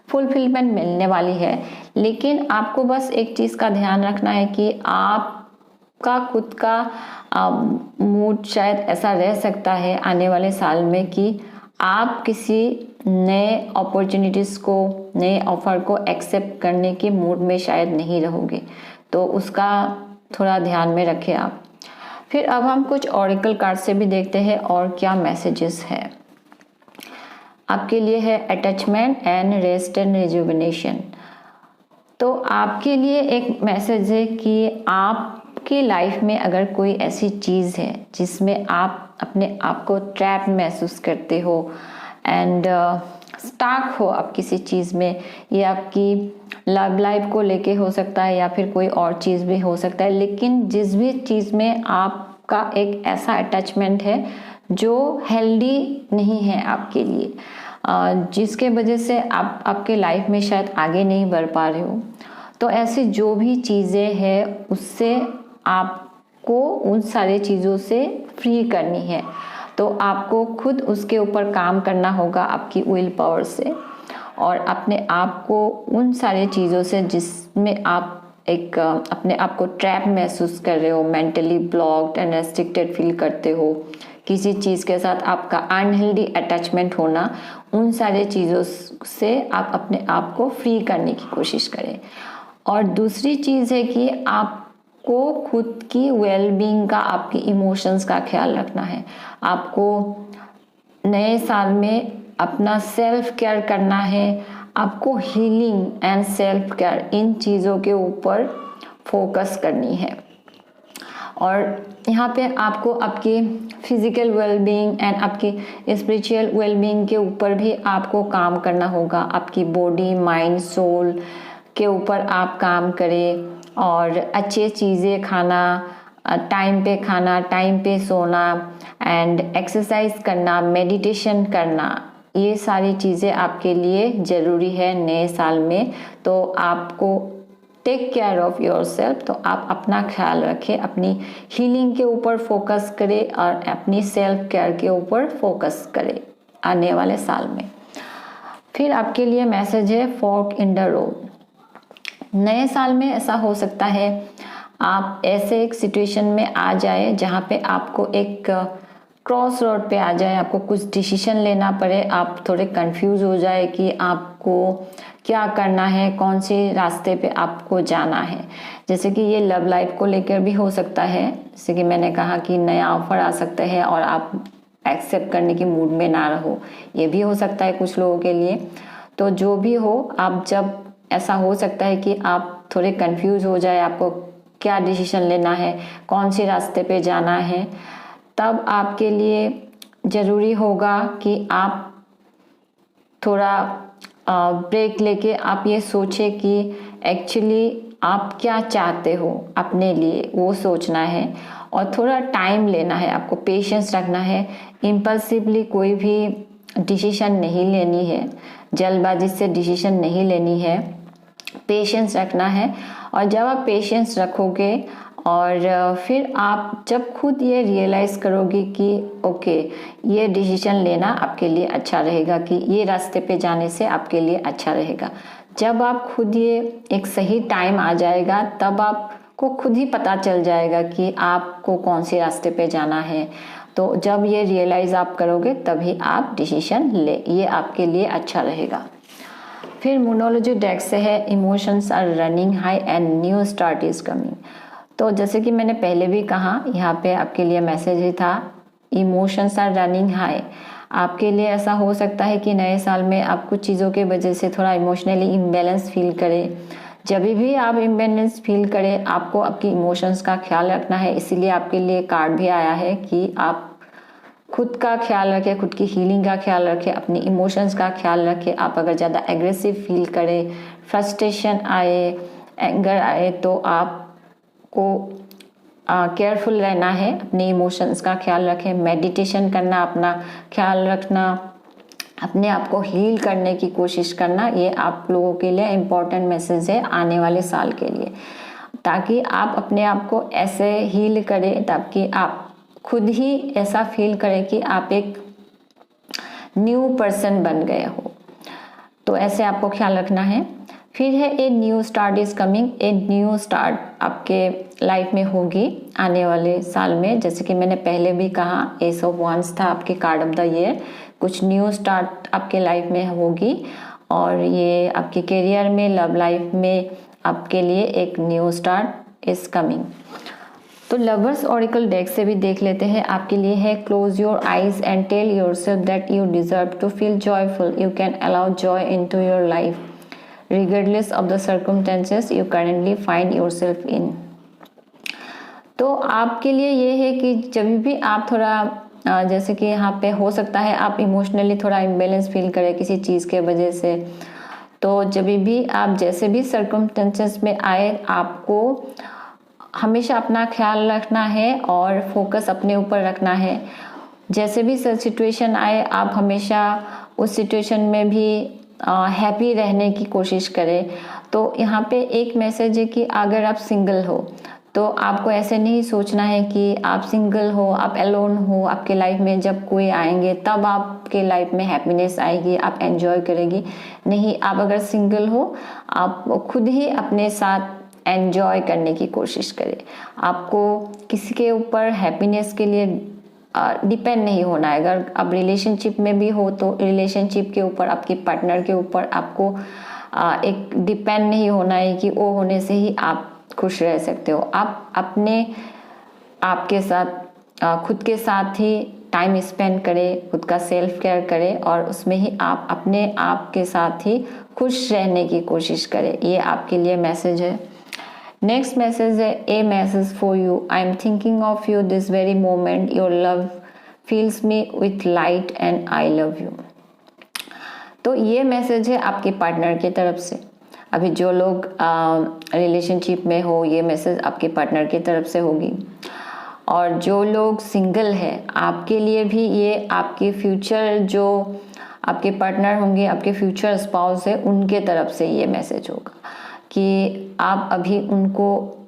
फुलफिलमेंट मिलने वाली है। लेकिन आपको बस एक चीज़ का ध्यान रखना है कि आप आपका खुद का मूड शायद ऐसा रह सकता है आने वाले साल में कि आप किसी नए अपॉर्चुनिटीज़ को, नए ऑफर को एक्सेप्ट करने के मूड में शायद नहीं रहोगे, तो उसका थोड़ा ध्यान में रखें आप। फिर अब हम कुछ ऑरेकल कार्ड से भी देखते हैं और क्या मैसेजेस है आपके लिए। है attachment and rest and rejuvenation. तो आपके लिए एक मैसेज है कि आपकी लाइफ में अगर कोई ऐसी चीज़ है जिसमें आप अपने आप को ट्रैप महसूस करते हो एंड स्टाक हो आप किसी चीज़ में, ये आपकी लव लाइफ को लेके हो सकता है या फिर कोई और चीज़ भी हो सकता है, लेकिन जिस भी चीज़ में आपका एक ऐसा अटैचमेंट है जो हेल्दी नहीं है आपके लिए, जिसके वजह से आप आपके लाइफ में शायद आगे नहीं बढ़ पा रहे हो, तो ऐसी जो भी चीज़ें हैं उससे आपको उन सारी चीज़ों से फ्री करनी है। तो आपको खुद उसके ऊपर काम करना होगा आपकी विल पावर से, और अपने आप को उन सारी चीज़ों से जिसमें आप एक अपने आप को ट्रैप महसूस कर रहे हो, mentally blocked and restricted feel करते हो, किसी चीज़ के साथ आपका अनहेल्दी अटैचमेंट होना, उन सारे चीज़ों से आप अपने आप को फ्री करने की कोशिश करें। और दूसरी चीज़ है कि आपको खुद की वेलबींग का, आपकी इमोशंस का ख्याल रखना है। आपको नए साल में अपना सेल्फ केयर करना है, आपको हीलिंग एंड सेल्फ केयर, इन चीज़ों के ऊपर फोकस करनी है। और यहाँ पे आपको आपकी फिजिकल वेलबींग एंड आपकी स्पिरिचुअल वेलबींग के ऊपर भी आपको काम करना होगा। आपकी बॉडी, माइंड, सोल के ऊपर आप काम करें, और अच्छे चीज़ें खाना, टाइम पे खाना, टाइम पे सोना एंड एक्सरसाइज करना, मेडिटेशन करना, ये सारी चीज़ें आपके लिए ज़रूरी है नए साल में। तो आपको take care of yourself, तो आप अपना ख्याल रखें, अपनी हीलिंग के ऊपर फोकस करें और अपनी सेल्फ केयर के ऊपर फोकस करें आने वाले साल में। फिर आपके लिए मैसेज है फॉर्क इन द रोड। नए साल में ऐसा हो सकता है आप ऐसे एक सिचुएशन में आ जाए जहाँ पे आपको एक क्रॉस रोड पे आ जाए, आपको कुछ डिसीजन लेना पड़े, आप थोड़े कंफ्यूज हो जाए कि आपको क्या करना है, कौन से रास्ते पे आपको जाना है। जैसे कि ये लव लाइफ को लेकर भी हो सकता है, जैसे कि मैंने कहा कि नया ऑफर आ सकता है और आप एक्सेप्ट करने की मूड में ना रहो, ये भी हो सकता है कुछ लोगों के लिए। तो जो भी हो, आप जब ऐसा हो सकता है कि आप थोड़े कंफ्यूज हो जाए, आपको क्या डिसीजन लेना है, कौन से रास्ते पे जाना है, तब आपके लिए ज़रूरी होगा कि आप थोड़ा ब्रेक लेके आप ये सोचें कि एक्चुअली आप क्या चाहते हो अपने लिए, वो सोचना है और थोड़ा टाइम लेना है, आपको पेशेंस रखना है। इम्पल्सिवली कोई भी डिसीजन नहीं लेनी है, जल्दबाजी से डिसीजन नहीं लेनी है, पेशेंस रखना है। और जब आप पेशेंस रखोगे और फिर आप जब खुद ये रियलाइज़ करोगे कि ओके, ये डिसीजन लेना आपके लिए अच्छा रहेगा, कि ये रास्ते पे जाने से आपके लिए अच्छा रहेगा, जब आप खुद ये एक सही टाइम आ जाएगा, तब आपको खुद ही पता चल जाएगा कि आपको कौन से रास्ते पे जाना है। तो जब ये रियलाइज़ आप करोगे तभी आप डिसीजन ले, ये आपके लिए अच्छा रहेगा। फिर मोनोलॉजी डेक से है emotions are running high and new start is coming. तो जैसे कि मैंने पहले भी कहा, यहाँ पे आपके लिए मैसेज ही था इमोशंस आर रनिंग हाई। आपके लिए ऐसा हो सकता है कि नए साल में आप कुछ चीज़ों के वजह से थोड़ा इमोशनली इम्बैलेंस फील करें। जब भी आप इम्बैलेंस फील करें, आपको आपकी इमोशंस का ख्याल रखना है। इसीलिए आपके लिए कार्ड भी आया है कि आप खुद का ख्याल रखें, खुद की हीलिंग का ख्याल रखें, अपनी इमोशंस का ख्याल रखें। आप अगर ज़्यादा एग्रेसिव फील करें, फ्रस्ट्रेशन आए, एंगर आए, तो आपको केयरफुल रहना है, अपने इमोशंस का ख्याल रखें, मेडिटेशन करना, अपना ख्याल रखना, अपने आप को हील करने की कोशिश करना। ये आप लोगों के लिए इम्पोर्टेंट मैसेज है आने वाले साल के लिए, ताकि आप अपने आप को ऐसे हील करें, ताकि आप खुद ही ऐसा फील करें कि आप एक न्यू पर्सन बन गए हो। तो ऐसे आपको ख्याल रखना है। फिर है a new start is coming, a new start आपके लाइफ में होगी आने वाले साल में। जैसे कि मैंने पहले भी कहा, एस ऑफ वांड्स था आपके कार्ड ऑफ द ईयर। कुछ न्यू स्टार्ट आपके लाइफ में होगी और ये आपके करियर में, लव लाइफ में आपके लिए एक न्यू स्टार्ट इज कमिंग। तो लवर्स ऑरिकल डेक से भी देख लेते हैं आपके लिए है close your eyes and tell yourself that you deserve to feel joyful, you can allow joy into your life regardless of the circumstances you currently find yourself in। तो आपके लिए ये है कि जब भी आप थोड़ा जैसे कि यहाँ पे हो सकता है आप इमोशनली थोड़ा इम्बेलेंस फील करें किसी चीज़ के वजह से, तो जब भी आप जैसे भी सर्कमस्टेंसेस में आए आपको हमेशा अपना ख्याल रखना है और फोकस अपने ऊपर रखना है। जैसे भी सिचुएशन आए आप हमेशा उस सिचुएशन में भी हैप्पी रहने की कोशिश करें। तो यहाँ पे एक मैसेज है कि अगर आप सिंगल हो तो आपको ऐसे नहीं सोचना है कि आप सिंगल हो, आप अलोन हो आपके लाइफ में, जब कोई आएंगे तब आपके लाइफ में हैप्पीनेस आएगी, आप एंजॉय करेगी। नहीं, आप अगर सिंगल हो आप खुद ही अपने साथ एंजॉय करने की कोशिश करें। आपको किसी के ऊपर हैप्पीनेस के लिए डिपेंड नहीं होना है। अगर आप रिलेशनशिप में भी हो तो रिलेशनशिप के ऊपर, आपके पार्टनर के ऊपर आपको एक डिपेंड नहीं होना है कि वो होने से ही आप खुश रह सकते हो। आप अपने आपके साथ खुद के साथ ही टाइम स्पेंड करें, खुद का सेल्फ केयर करें और उसमें ही आप अपने आप के साथ ही खुश रहने की कोशिश करें। ये आपके लिए मैसेज है। नेक्स्ट मैसेज है a message for you, I am thinking of you this very moment, your love feels me with light and I love you. तो ये मैसेज है आपके पार्टनर की तरफ से। अभी जो लोग रिलेशनशिप में हो ये मैसेज आपके पार्टनर की तरफ से होगी, और जो लोग सिंगल है आपके लिए भी ये आपके फ्यूचर जो आपके पार्टनर होंगे, आपके फ्यूचर स्पाउस है, उनके तरफ से ये मैसेज होगा कि आप अभी उनको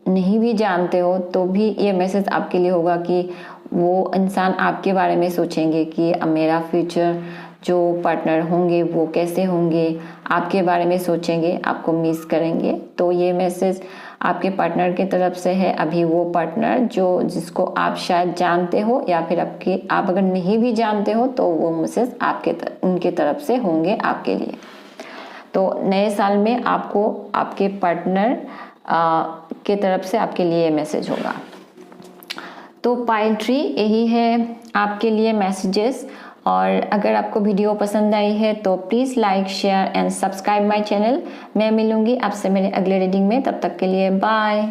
नहीं भी जानते हो तो भी ये मैसेज आपके लिए होगा कि वो इंसान आपके बारे में सोचेंगे कि अब मेरा फ्यूचर जो पार्टनर होंगे वो कैसे होंगे, आपके बारे में सोचेंगे, आपको मिस करेंगे। तो ये मैसेज आपके पार्टनर की तरफ से है। अभी वो पार्टनर जिसको आप शायद जानते हो या फिर आप अगर नहीं भी जानते हो तो वो मैसेज उनके तरफ से होंगे आपके लिए। तो नए साल में आपको आपके पार्टनर के तरफ से आपके लिए मैसेज होगा। तो पाइल ट्री यही है आपके लिए मैसेजेस। और अगर आपको वीडियो पसंद आई है तो please like, share and subscribe my channel. मैं मिलूंगी आपसे मेरे अगले रीडिंग में, तब तक के लिए बाय।